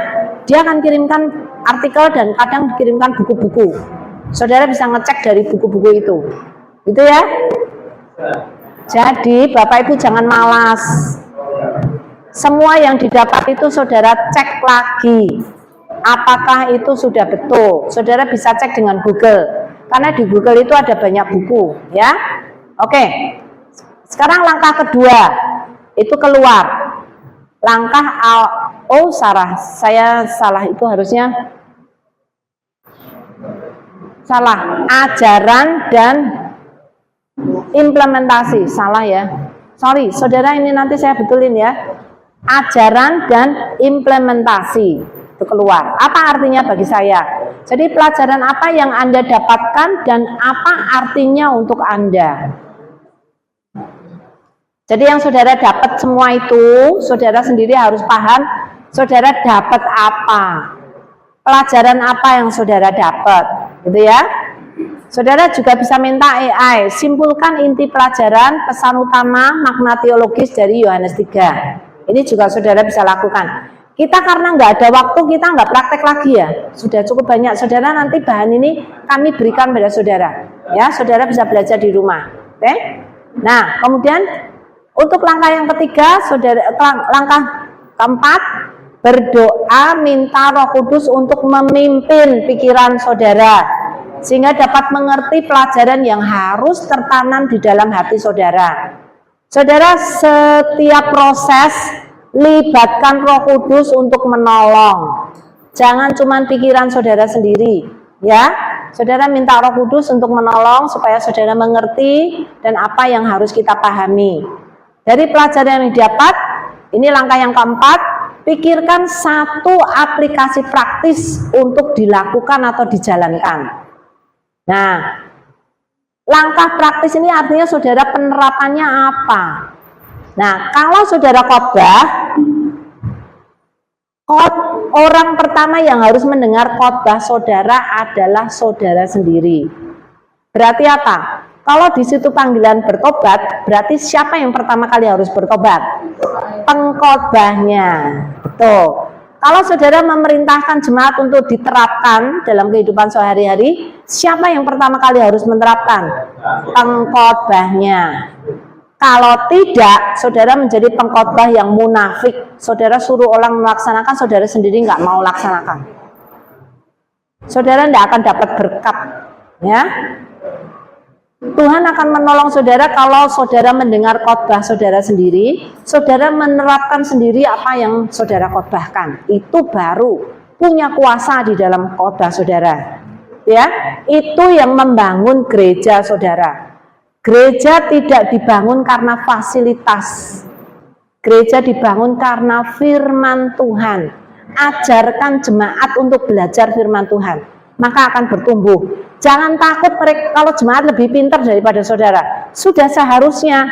Dia akan kirimkan artikel dan kadang dikirimkan buku-buku. Saudara bisa ngecek dari buku-buku itu. Gitu ya. Jadi Bapak Ibu jangan malas. Semua yang didapat itu saudara cek lagi. Apakah itu sudah betul? Saudara bisa cek dengan Google. Karena di Google itu ada banyak buku, ya. Oke. Sekarang langkah kedua, itu keluar. Langkah saya salah, itu harusnya salah. Ajaran dan implementasi, salah ya. Sorry, saudara, ini nanti saya betulin ya. Ajaran dan implementasi itu keluar. Apa artinya bagi saya? Jadi pelajaran apa yang Anda dapatkan dan apa artinya untuk Anda? Jadi yang saudara dapat semua itu, saudara sendiri harus paham, saudara dapat apa? Pelajaran apa yang saudara dapat, gitu ya? Saudara juga bisa minta AI, simpulkan inti pelajaran, pesan utama, makna teologis dari Yohanes 3. Ini juga saudara bisa lakukan. Kita karena nggak ada waktu, kita nggak praktek lagi ya. Sudah cukup banyak. Saudara, nanti bahan ini kami berikan pada saudara. Ya, saudara bisa belajar di rumah. Oke? Nah, kemudian untuk langkah yang ketiga, langkah keempat, berdoa minta Roh Kudus untuk memimpin pikiran saudara sehingga dapat mengerti pelajaran yang harus tertanam di dalam hati saudara. Saudara, setiap proses libatkan Roh Kudus untuk menolong. Jangan cuma pikiran saudara sendiri, ya. Saudara minta Roh Kudus untuk menolong supaya saudara mengerti dan apa yang harus kita pahami. Dari pelajaran yang didapat, ini langkah yang keempat, pikirkan satu aplikasi praktis untuk dilakukan atau dijalankan. Nah, langkah praktis ini artinya saudara penerapannya apa? Nah, kalau saudara khotbah, orang pertama yang harus mendengar khotbah saudara adalah saudara sendiri. Berarti apa? Kalau di situ panggilan bertobat, berarti siapa yang pertama kali harus bertobat? Pengkhotbahnya. Betul. Kalau saudara memerintahkan jemaat untuk diterapkan dalam kehidupan sehari-hari, siapa yang pertama kali harus menerapkan? Pengkhotbahnya. Kalau tidak, saudara menjadi pengkhotbah yang munafik. Saudara suruh orang melaksanakan, saudara sendiri nggak mau laksanakan. Saudara tidak akan dapat berkat, ya. Tuhan akan menolong saudara kalau saudara mendengar khotbah saudara sendiri, saudara menerapkan sendiri apa yang saudara khotbahkan. Itu baru punya kuasa di dalam khotbah saudara. Ya, itu yang membangun gereja saudara. Gereja tidak dibangun karena fasilitas. Gereja dibangun karena firman Tuhan. Ajarkan jemaat untuk belajar firman Tuhan, maka akan bertumbuh. Jangan takut mereka kalau jemaat lebih pintar daripada saudara. Sudah seharusnya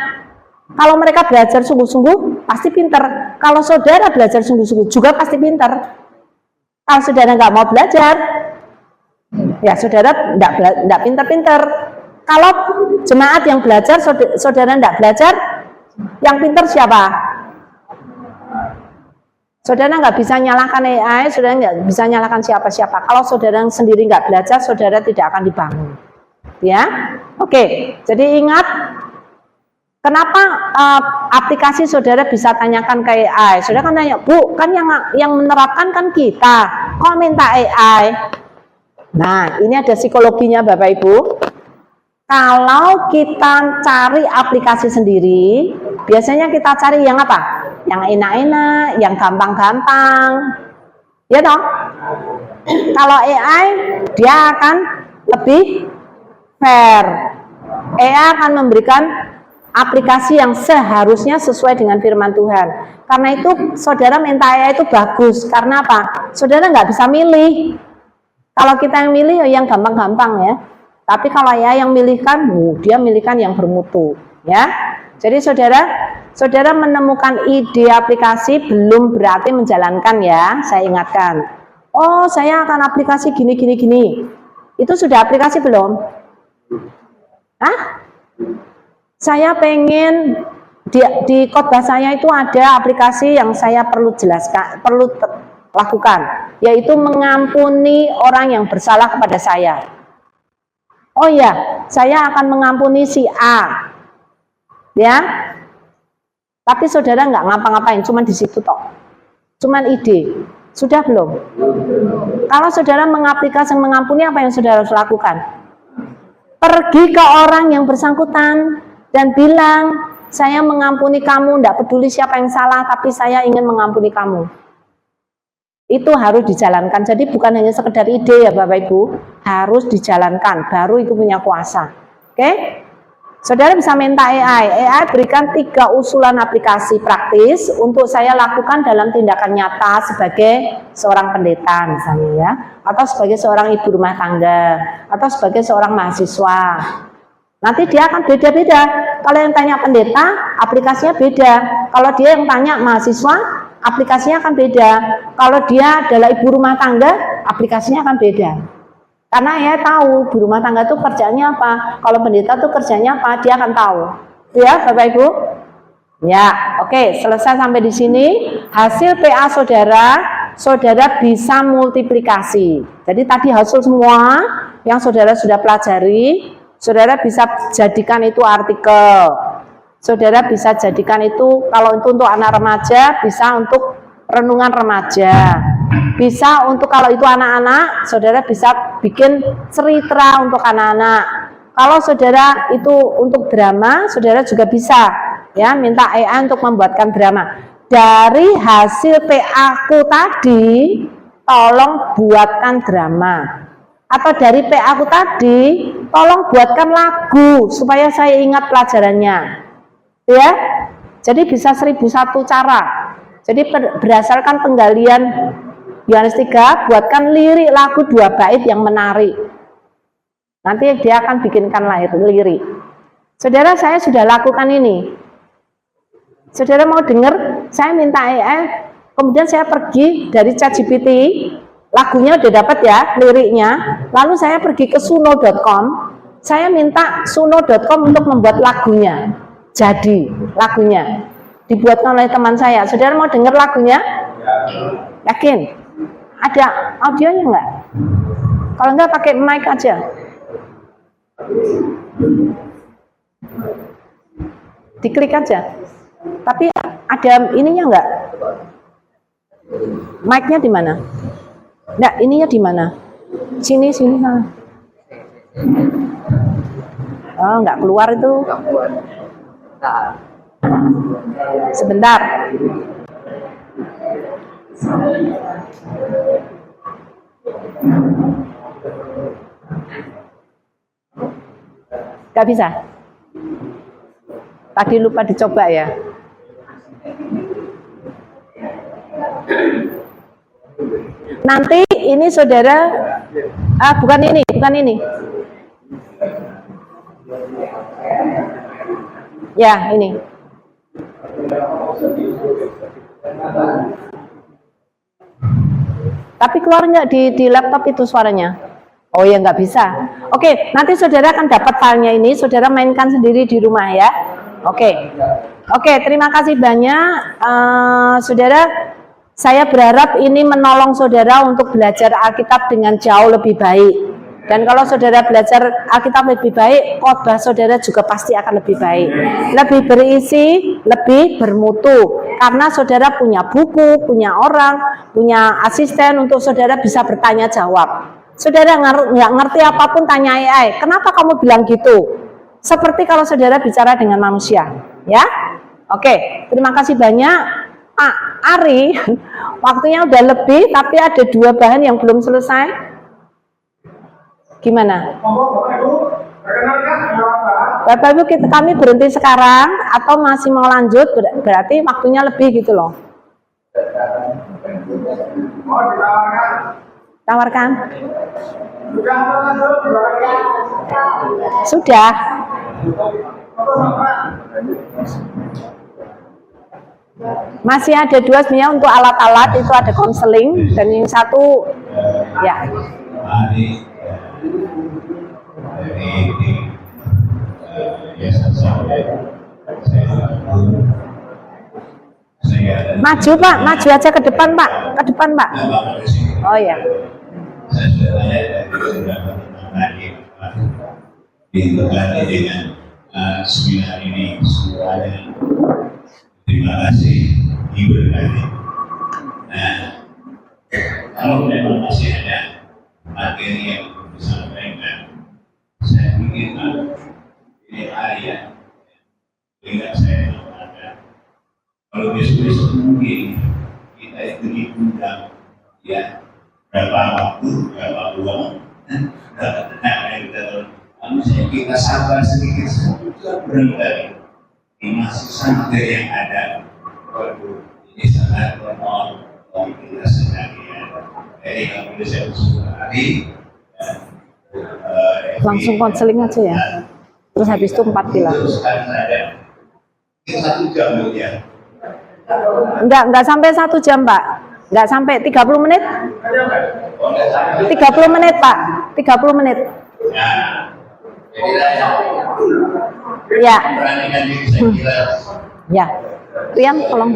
kalau mereka belajar sungguh-sungguh pasti pintar. kalau saudara belajar sungguh-sungguh juga pasti pinter. Kalau saudara nggak mau belajar, ya saudara nggak pinter-pinter. Kalau jemaat yang belajar, saudara nggak belajar, yang pinter siapa? Saudara nggak bisa nyalakan AI, saudara nggak bisa nyalakan siapa-siapa. Kalau saudara sendiri nggak belajar, saudara tidak akan dibangun. Ya, oke. Jadi ingat, kenapa aplikasi saudara bisa tanyakan ke AI? Saudara kan tanya, Bu, kan yang menerapkan kan kita, kok minta AI? Nah, ini ada psikologinya Bapak Ibu. Kalau kita cari aplikasi sendiri, biasanya kita cari yang apa? Yang enak-enak, yang gampang-gampang. Ya toh? Kalau AI, dia akan lebih fair. AI akan memberikan aplikasi yang seharusnya sesuai dengan firman Tuhan. Karena itu saudara minta AI itu bagus. Karena apa? Saudara nggak bisa milih. Kalau kita yang milih yang gampang-gampang ya. Tapi kalau AI yang milihkan, dia milihkan yang bermutu. Ya. Jadi saudara menemukan ide aplikasi belum berarti menjalankan ya. Saya ingatkan. Oh, saya akan aplikasi gini. Itu sudah aplikasi belum? Hah? Saya pengen di khotbah saya itu ada aplikasi yang saya perlu jelaskan, perlu lakukan, yaitu mengampuni orang yang bersalah kepada saya. Oh ya, saya akan mengampuni si A, ya. Tapi saudara nggak ngapa-ngapain, cuman di situ toh, cuman ide. Sudah belum? Kalau saudara mengaplikasi mengampuni, apa yang saudara harus lakukan? Pergi ke orang yang bersangkutan dan bilang, saya mengampuni kamu, tidak peduli siapa yang salah, tapi saya ingin mengampuni kamu. Itu harus dijalankan. Jadi bukan hanya sekedar ide ya Bapak Ibu, harus dijalankan, baru itu punya kuasa. Oke? Saudara bisa minta AI berikan 3 usulan aplikasi praktis untuk saya lakukan dalam tindakan nyata sebagai seorang pendeta misalnya ya, atau sebagai seorang ibu rumah tangga, atau sebagai seorang mahasiswa. Nanti dia akan beda-beda. Kalau yang tanya pendeta, aplikasinya beda. Kalau dia yang tanya mahasiswa, aplikasinya akan beda. Kalau dia adalah ibu rumah tangga, aplikasinya akan beda. Karena ya tahu ibu rumah tangga itu kerjanya apa. Kalau pendeta itu kerjanya apa, dia akan tahu. Ya, Bapak Ibu. Ya, oke, selesai sampai di sini. Hasil PA saudara bisa multiplikasi. Jadi tadi hasil semua yang saudara sudah pelajari, saudara bisa jadikan itu artikel. Saudara bisa jadikan itu, kalau itu untuk anak remaja, bisa untuk renungan remaja. Bisa untuk kalau itu anak-anak, saudara bisa bikin cerita untuk anak-anak. Kalau saudara itu untuk drama, saudara juga bisa ya minta AI untuk membuatkan drama. Dari hasil PA-ku tadi, tolong buatkan drama. Atau dari PA-ku tadi, tolong buatkan lagu supaya saya ingat pelajarannya. Ya. Jadi bisa 1001 cara. Jadi berdasarkan penggalian Yohanes 3, buatkan lirik lagu 2 bait yang menarik. Nanti dia akan bikinkan lirik. Saudara, saya sudah lakukan ini. Saudara mau dengar? Saya minta AI, kemudian saya pergi dari ChatGPT, lagunya udah dapat ya, liriknya. Lalu saya pergi ke suno.com, saya minta suno.com untuk membuat lagunya. Jadi, lagunya dibuatkan oleh teman saya. Saudara mau dengar lagunya? Yakin? Ada audionya enggak? Kalau enggak pakai mic aja. Diklik aja. Tapi ada ininya enggak? Mic-nya di mana? Enggak, ininya di mana? Sini sana. Oh, enggak keluar itu. Sebentar. Gak bisa. Tadi lupa dicoba ya. Nanti ini saudara, bukan ini. Ya, ini. Tapi keluar nggak di laptop itu suaranya? Oh ya, nggak bisa. Oke, nanti saudara akan dapat filenya ini, saudara mainkan sendiri di rumah ya. Oke, terima kasih banyak, saudara. Saya berharap ini menolong saudara untuk belajar Alkitab dengan jauh lebih baik. Dan kalau saudara belajar Alkitab lebih baik, khotbah saudara juga pasti akan lebih baik. Lebih berisi, lebih bermutu. Karena saudara punya buku, punya orang, punya asisten untuk saudara bisa bertanya jawab. Saudara nggak ngerti apapun, tanya AI. Kenapa kamu bilang gitu? Seperti kalau saudara bicara dengan manusia. Ya, oke. Terima kasih banyak. Pak Ari, waktunya udah lebih, tapi ada 2 bahan yang belum selesai. Gimana? Bapak Ibu, kami berhenti sekarang atau masih mau lanjut? Berarti waktunya lebih gitu loh. Tawarkan. Sudah. Masih ada 2 sebenarnya untuk alat-alat, itu ada konseling, dan yang satu ya. Maju Pak, maju aja ke depan Pak, ke depan Pak. Oh ya. Saya sudah tanya dari diberkati dengan seminar ini semuanya. Terima kasih diberkati. Nah, kalau memang masih ada materi yang perlu disampaikan, saya ingin ini area dengan saya mengatakan kalau besok mungkin kita itu diundang ya berapa waktu, berapa uang, berapa tenaga yang kita sabar sedikit saja berhenti. Ini masih materi yang ada. Waduh, ini sangat normal bagi kita sedang ya. Jadi kami bisa usul hari langsung konseling aja ya. Terus habis itu 4 pilar. Itu 1 jam ya. Enggak sampai 1 jam Pak. Enggak sampai 30 menit. 30 menit Pak. 30 menit. Ya. Ya. Rian tolong.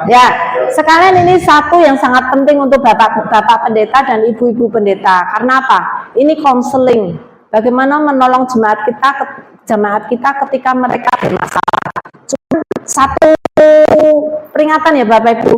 Ya, sekalian ini satu yang sangat penting untuk Bapak Pendeta dan Ibu-ibu Pendeta. Karena apa? Ini konseling. Bagaimana menolong jemaat kita ketika mereka bermasalah. Cuma satu peringatan ya Bapak Ibu.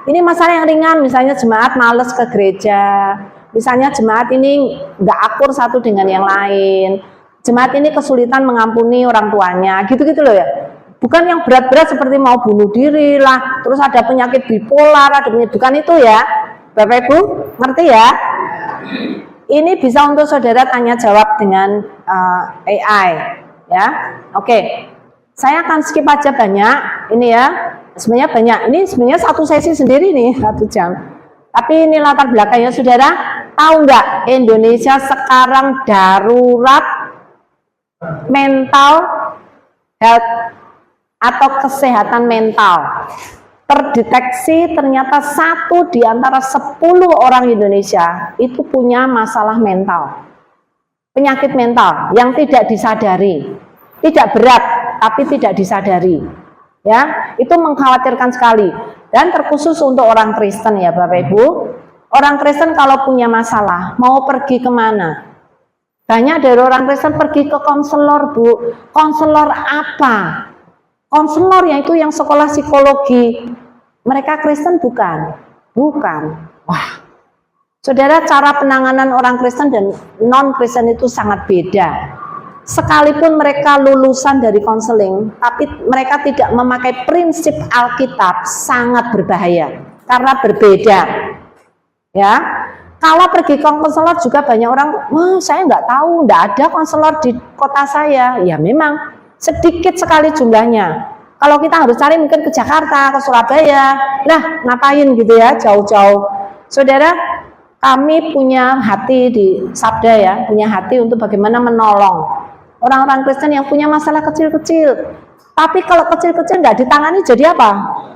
Ini masalah yang ringan, misalnya jemaat males ke gereja, misalnya jemaat ini nggak akur satu dengan yang lain, jemaat ini kesulitan mengampuni orang tuanya, gitu-gitu loh ya. Bukan yang berat-berat seperti mau bunuh diri lah, terus ada penyakit bipolar, ada penyakit, bukan itu ya. Bapak Ibu, ngerti ya? Ini bisa untuk saudara tanya jawab dengan AI, ya. Oke, saya akan skip aja banyak, ini ya. Sebenarnya banyak, ini sebenarnya satu sesi sendiri nih, 1 jam. Tapi ini latar belakangnya saudara, tahu nggak Indonesia sekarang darurat mental health atau kesehatan mental. Terdeteksi ternyata 1 di antara 10 orang Indonesia itu punya masalah mental. Penyakit mental yang tidak disadari. Tidak berat, tapi tidak disadari. Ya, itu mengkhawatirkan sekali dan terkhusus untuk orang Kristen ya Bapak Ibu. Orang Kristen kalau punya masalah mau pergi kemana? Banyak dari orang Kristen pergi ke konselor Bu. Konselor apa? Konselor yang itu yang sekolah psikologi. Mereka Kristen bukan? Bukan. Wah, saudara, cara penanganan orang Kristen dan non Kristen itu sangat beda. Sekalipun mereka lulusan dari konseling, tapi mereka tidak memakai prinsip Alkitab, sangat berbahaya karena berbeda. Ya, kalau pergi ke konselor juga banyak orang, wah saya nggak tahu, nggak ada konselor di kota saya. Ya memang sedikit sekali jumlahnya. Kalau kita harus cari mungkin ke Jakarta, ke Surabaya, nah ngapain gitu ya, jauh-jauh. Saudara, kami punya hati di Sabda ya, punya hati untuk bagaimana menolong. Orang-orang Kristen yang punya masalah kecil-kecil. Tapi kalau kecil-kecil nggak ditangani jadi apa?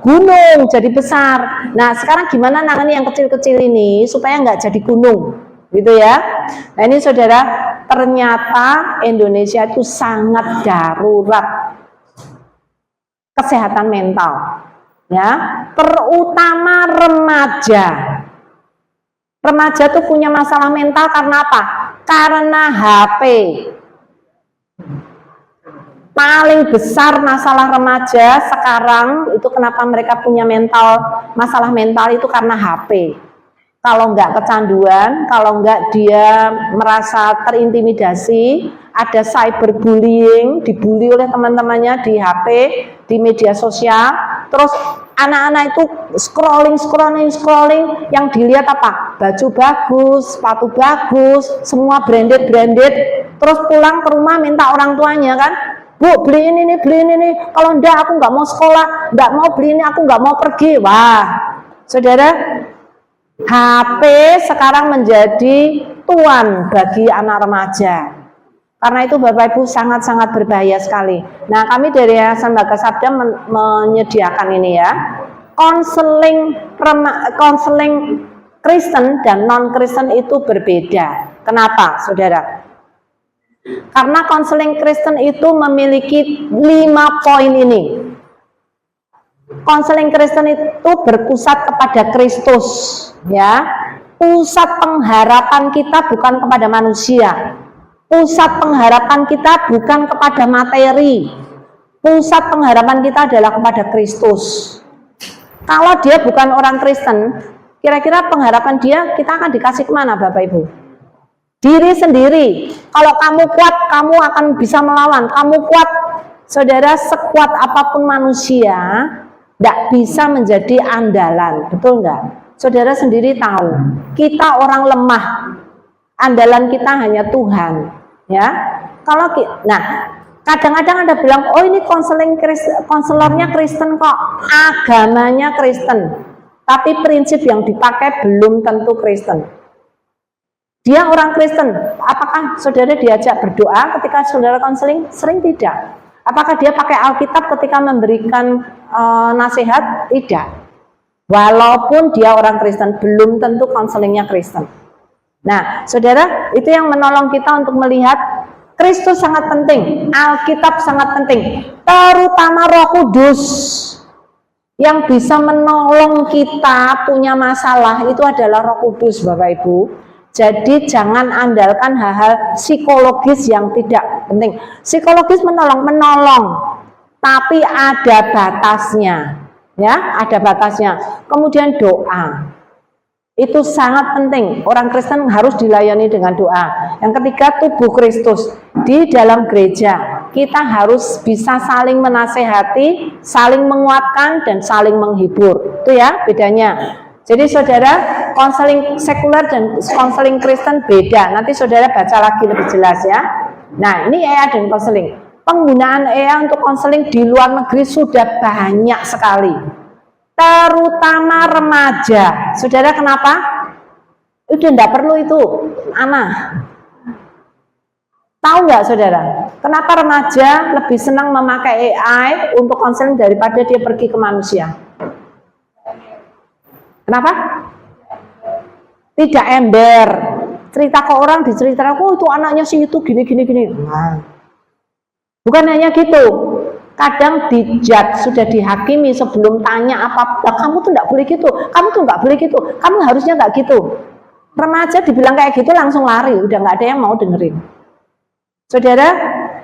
Gunung, jadi besar. Nah sekarang gimana nangani yang kecil-kecil ini supaya nggak jadi gunung, gitu ya. Nah ini saudara, ternyata Indonesia itu sangat darurat kesehatan mental, ya, terutama remaja. Remaja tuh punya masalah mental karena apa? Karena HP. Paling besar masalah remaja sekarang itu kenapa mereka punya masalah mental itu karena HP. Kalau enggak kecanduan, kalau enggak dia merasa terintimidasi, ada cyberbullying, dibully oleh teman-temannya di HP, di media sosial, terus anak-anak itu scrolling, yang dilihat apa? Baju bagus, sepatu bagus, semua branded, terus pulang ke rumah minta orang tuanya kan, Bu, beliin ini, kalau enggak aku nggak mau sekolah, nggak mau beli ini, aku nggak mau pergi. Wah, saudara, HP sekarang menjadi tuan bagi anak remaja. Karena itu Bapak Ibu sangat-sangat berbahaya sekali. Nah, kami dari Yayasan Bagas Sabda menyediakan ini ya, konseling Kristen dan non-Kristen itu berbeda. Kenapa, saudara? Karena konseling Kristen itu memiliki 5 poin ini. Konseling Kristen itu berpusat kepada Kristus, ya. Pusat pengharapan kita bukan kepada manusia. Pusat pengharapan kita bukan kepada materi. Pusat pengharapan kita adalah kepada Kristus. Kalau dia bukan orang Kristen, kira-kira pengharapan dia kita akan dikasih kemana, Bapak Ibu? Diri sendiri. Kalau kamu kuat, kamu akan bisa melawan. Kamu kuat, saudara, sekuat apapun manusia, tidak bisa menjadi andalan. Betul nggak? Saudara sendiri tahu, kita orang lemah. Andalan kita hanya Tuhan. Ya, nah, kadang-kadang ada bilang, oh ini konselornya Kristen kok, agamanya Kristen, tapi prinsip yang dipakai belum tentu Kristen. Dia orang Kristen, apakah saudara diajak berdoa ketika saudara konseling? Sering tidak. Apakah dia pakai Alkitab ketika memberikan nasihat? Tidak. Walaupun dia orang Kristen, belum tentu konselingnya Kristen. Nah, saudara, itu yang menolong kita untuk melihat Kristus sangat penting, Alkitab sangat penting, terutama Roh Kudus yang bisa menolong kita punya masalah itu adalah Roh Kudus, Bapak Ibu. Jadi jangan andalkan hal-hal psikologis yang tidak penting. Psikologis menolong, tapi ada batasnya, ya, ada batasnya. Kemudian doa. Itu sangat penting. Orang Kristen harus dilayani dengan doa. Yang ketiga, tubuh Kristus. Di dalam gereja, kita harus bisa saling menasehati, saling menguatkan, dan saling menghibur. Itu ya bedanya. Jadi saudara, konseling sekuler dan konseling Kristen beda. Nanti saudara baca lagi lebih jelas ya. Nah, ini EA dan konseling. Penggunaan EA untuk konseling di luar negeri sudah banyak sekali. Terutama remaja. Saudara kenapa? Udah enggak perlu itu, Ana. Tahu nggak saudara? Kenapa remaja lebih senang memakai AI untuk konseling daripada dia pergi ke manusia? Kenapa? Tidak ember. Cerita ke orang diceritakan, oh itu anaknya sih itu gini. Nah, bukan hanya gitu. Kadang dijat, sudah dihakimi sebelum tanya apa, kamu tuh nggak boleh gitu, kamu tuh nggak boleh gitu, kamu harusnya nggak gitu. Remaja dibilang kayak gitu langsung lari, udah nggak ada yang mau dengerin. Saudara,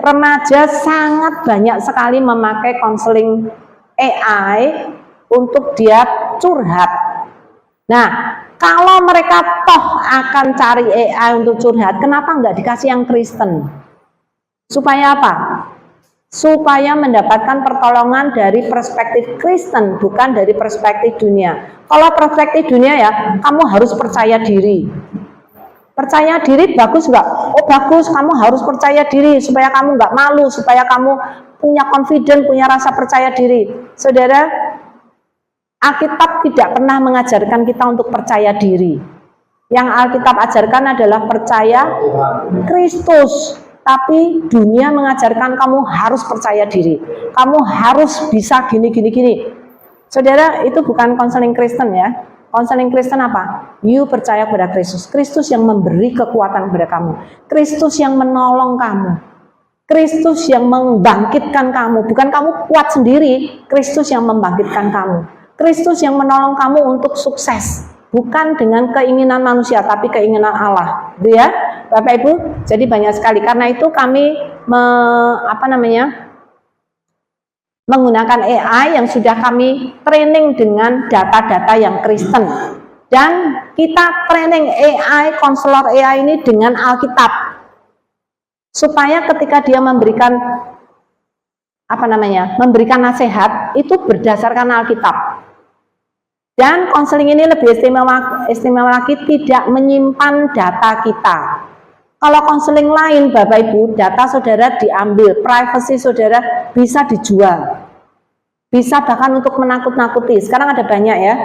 remaja sangat banyak sekali memakai konseling AI untuk dia curhat. Nah, kalau mereka toh akan cari AI untuk curhat, kenapa nggak dikasih yang Kristen? Supaya apa? Supaya mendapatkan pertolongan dari perspektif Kristen, bukan dari perspektif dunia. Kalau perspektif dunia ya, kamu harus percaya diri. Percaya diri bagus nggak? Oh bagus, kamu harus percaya diri supaya kamu nggak malu, supaya kamu punya confident, punya rasa percaya diri. Saudara, Alkitab tidak pernah mengajarkan kita untuk percaya diri. Yang Alkitab ajarkan adalah percaya Kristus. tapi dunia mengajarkan kamu harus percaya diri, kamu harus bisa gini. Saudara, itu bukan konseling Kristen ya. Konseling Kristen apa? You percaya kepada Kristus, Kristus yang memberi kekuatan kepada kamu, Kristus yang menolong kamu, Kristus yang membangkitkan kamu, bukan kamu kuat sendiri, Kristus yang membangkitkan kamu, Kristus yang menolong kamu untuk sukses, bukan dengan keinginan manusia, tapi keinginan Allah, gitu ya, Bapak Ibu. Jadi banyak sekali. Karena itu kami menggunakan AI yang sudah kami training dengan data-data yang Kristen, dan kita training AI, konselor AI ini dengan Alkitab, supaya ketika dia memberikan memberikan nasihat itu berdasarkan Alkitab. Dan konseling ini lebih istimewa lagi, tidak menyimpan data kita. Kalau konseling lain, Bapak Ibu, data saudara diambil, privasi saudara bisa dijual, bisa bahkan untuk menakut-nakuti. Sekarang ada banyak ya.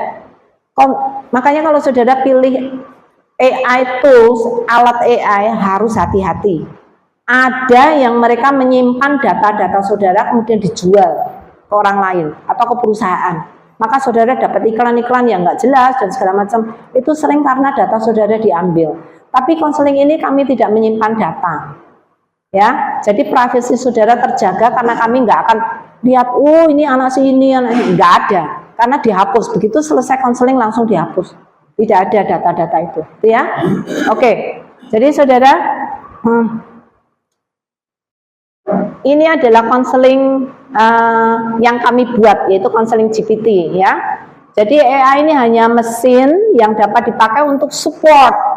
Makanya kalau saudara pilih AI tools, alat AI, harus hati-hati. Ada yang mereka menyimpan data-data saudara kemudian dijual ke orang lain atau ke perusahaan. Maka saudara dapat iklan-iklan yang nggak jelas dan segala macam. Itu sering karena data saudara diambil. Tapi konseling ini kami tidak menyimpan data, ya. Jadi privasi saudara terjaga karena kami nggak akan lihat, oh ini anak ini, nggak ada, karena dihapus. Begitu selesai konseling langsung dihapus, tidak ada data-data itu, ya. Oke. Jadi saudara, ini adalah konseling yang kami buat, yaitu konseling GPT, ya. Jadi AI ini hanya mesin yang dapat dipakai untuk support.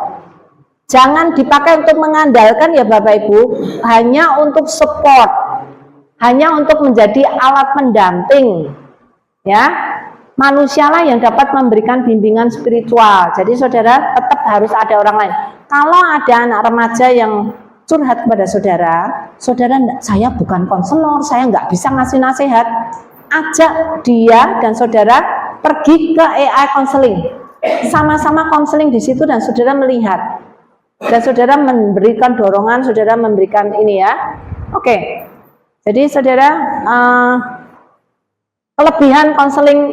Jangan dipakai untuk mengandalkan ya Bapak Ibu, hanya untuk support, hanya untuk menjadi alat pendamping, ya. Manusialah yang dapat memberikan bimbingan spiritual. Jadi saudara tetap harus ada orang lain. Kalau ada anak remaja yang curhat kepada saudara, saya bukan konselor, saya nggak bisa ngasih nasihat, ajak dia dan saudara pergi ke AI konseling, sama-sama konseling di situ dan saudara melihat. Dan saudara memberikan dorongan, saudara memberikan ini ya. Oke. Jadi saudara, kelebihan konseling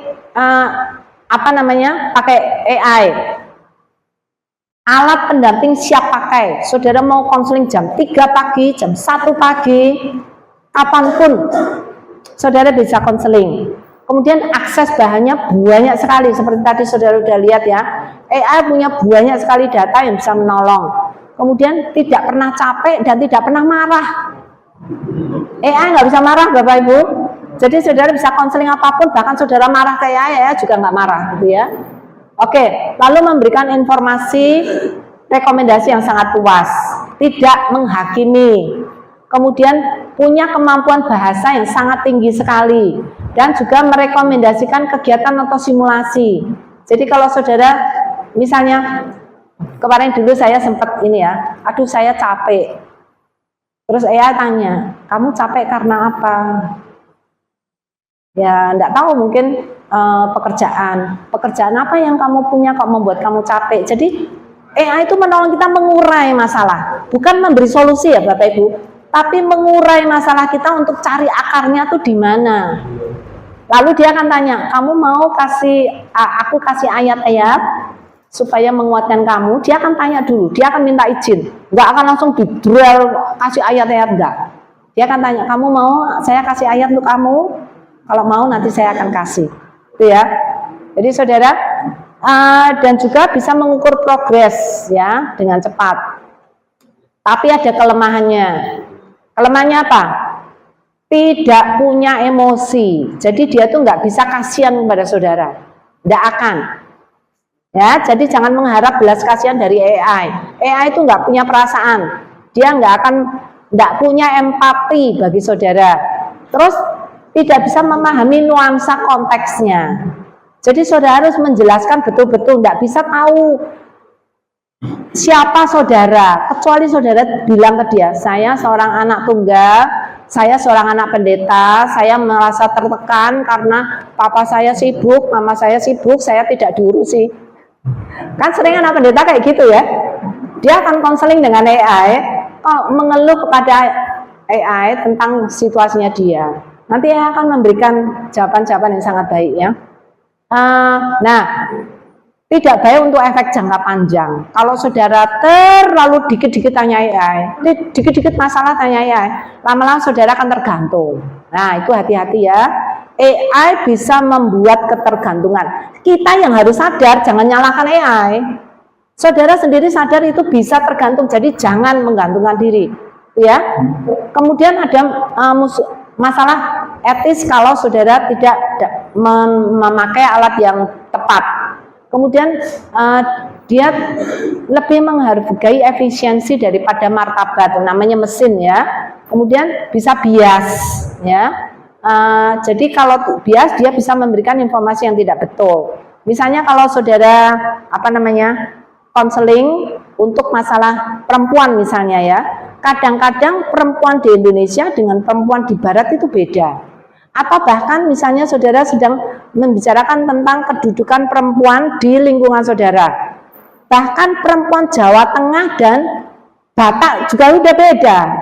pakai AI. Alat pendamping siap pakai. Saudara mau konseling jam 3 pagi, jam 1 pagi, kapanpun saudara bisa konseling. Kemudian akses bahannya banyak sekali, seperti tadi saudara sudah lihat ya. AI punya banyak sekali data yang bisa menolong. Kemudian tidak pernah capek dan tidak pernah marah. AI nggak bisa marah Bapak Ibu. Jadi saudara bisa konseling apapun, bahkan saudara marah ke AI juga nggak marah, gitu ya. Oke, lalu memberikan informasi, rekomendasi yang sangat luas, tidak menghakimi. Kemudian punya kemampuan bahasa yang sangat tinggi sekali, dan juga merekomendasikan kegiatan atau simulasi. Jadi kalau saudara, misalnya kemarin dulu saya sempat ini ya, aduh saya capek. Terus AI tanya, kamu capek karena apa? Ya enggak tahu, mungkin pekerjaan apa yang kamu punya kok membuat kamu capek. Jadi AI itu menolong kita mengurai masalah, bukan memberi solusi ya Bapak Ibu, tapi mengurai masalah kita untuk cari akarnya tuh di mana. Lalu dia akan tanya, kamu mau aku kasih ayat-ayat supaya menguatkan kamu? Dia akan tanya dulu, dia akan minta izin, nggak akan langsung didrel kasih ayat-ayat, enggak. Dia akan tanya, kamu mau saya kasih ayat untuk kamu? Kalau mau nanti saya akan kasih, itu ya. Jadi saudara, dan juga bisa mengukur progres ya dengan cepat. Tapi ada kelemahannya. Kelemahannya apa? Tidak punya emosi. Jadi dia tuh nggak bisa kasihan kepada saudara, nggak akan. Ya, jadi jangan mengharap belas kasihan dari AI. AI itu nggak punya perasaan. Dia nggak punya empati bagi saudara. Terus tidak bisa memahami nuansa konteksnya. Jadi saudara harus menjelaskan betul-betul, nggak bisa tahu siapa saudara, kecuali saudara bilang ke dia, saya seorang anak tunggal, saya seorang anak pendeta, saya merasa tertekan karena papa saya sibuk, mama saya sibuk, saya tidak diurusi. Kan sering anak pendeta kayak gitu ya, dia akan konseling dengan AI, mengeluh kepada AI tentang situasinya dia. Nanti AI akan memberikan jawaban-jawaban yang sangat baik ya. Nah, tidak baik untuk efek jangka panjang. Kalau saudara terlalu dikit-dikit tanya AI, dikit-dikit masalah tanya AI, lama-lama saudara akan tergantung. Nah, itu hati-hati ya. AI bisa membuat ketergantungan. Kita yang harus sadar, jangan nyalahkan AI. Saudara sendiri sadar itu bisa tergantung, jadi jangan menggantungkan diri. Ya. Kemudian ada masalah etis kalau saudara tidak memakai alat yang tepat. Kemudian dia lebih menghargai efisiensi daripada martabat, namanya mesin ya. Kemudian bisa bias ya. Jadi kalau bias dia bisa memberikan informasi yang tidak betul. Misalnya kalau saudara konseling untuk masalah perempuan misalnya ya. Kadang-kadang perempuan di Indonesia dengan perempuan di Barat itu beda. Atau bahkan misalnya saudara sedang membicarakan tentang kedudukan perempuan di lingkungan saudara. Bahkan perempuan Jawa Tengah dan Batak juga udah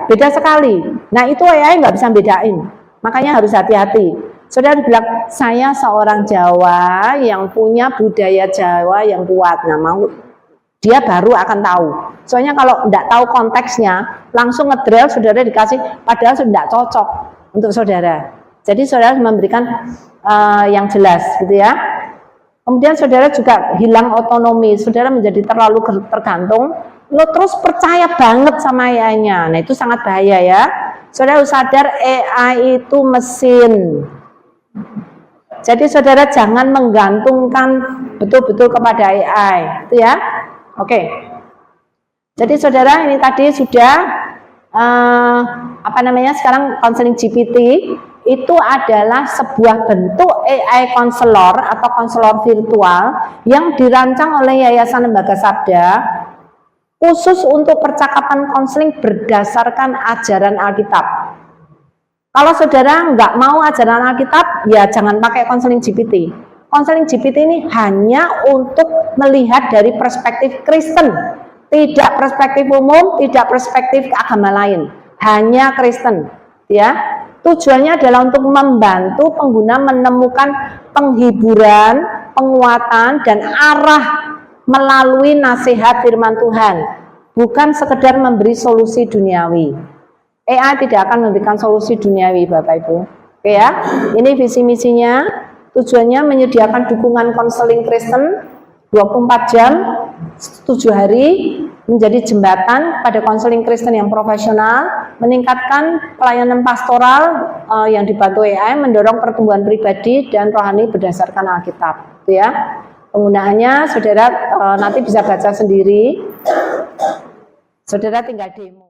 beda sekali. Nah itu AI nggak bisa bedain, makanya harus hati-hati. Saudara bilang, saya seorang Jawa yang punya budaya Jawa yang kuat. Nah dia baru akan tahu. Soalnya kalau tidak tahu konteksnya, langsung ngedrill saudara dikasih, padahal sudah tidak cocok untuk saudara. Jadi saudara memberikan yang jelas, gitu ya. Kemudian saudara juga hilang otonomi, saudara menjadi terlalu tergantung, lo terus percaya banget sama AI-nya. Nah itu sangat bahaya ya. Saudara harus sadar AI itu mesin. Jadi saudara jangan menggantungkan betul-betul kepada AI, itu ya. Oke. Jadi saudara ini tadi sudah sekarang konseling GPT itu adalah sebuah bentuk AI konselor atau konselor virtual yang dirancang oleh Yayasan Lembaga Sabda khusus untuk percakapan konseling berdasarkan ajaran Alkitab. Kalau saudara nggak mau ajaran Alkitab, ya jangan pakai konseling GPT. Konseling GPT ini hanya untuk melihat dari perspektif Kristen, tidak perspektif umum, tidak perspektif agama lain, hanya Kristen. Ya, tujuannya adalah untuk membantu pengguna menemukan penghiburan, penguatan, dan arah melalui nasihat firman Tuhan, bukan sekedar memberi solusi duniawi. AI tidak akan memberikan solusi duniawi, Bapak Ibu. Oke ya, ini visi misinya. Tujuannya menyediakan dukungan konseling Kristen 24 jam 7 hari, menjadi jembatan pada konseling Kristen yang profesional, meningkatkan pelayanan pastoral yang dibantu AI, mendorong pertumbuhan pribadi dan rohani berdasarkan Alkitab. Itu ya. Penggunaannya saudara nanti bisa baca sendiri. Saudara tinggal demo.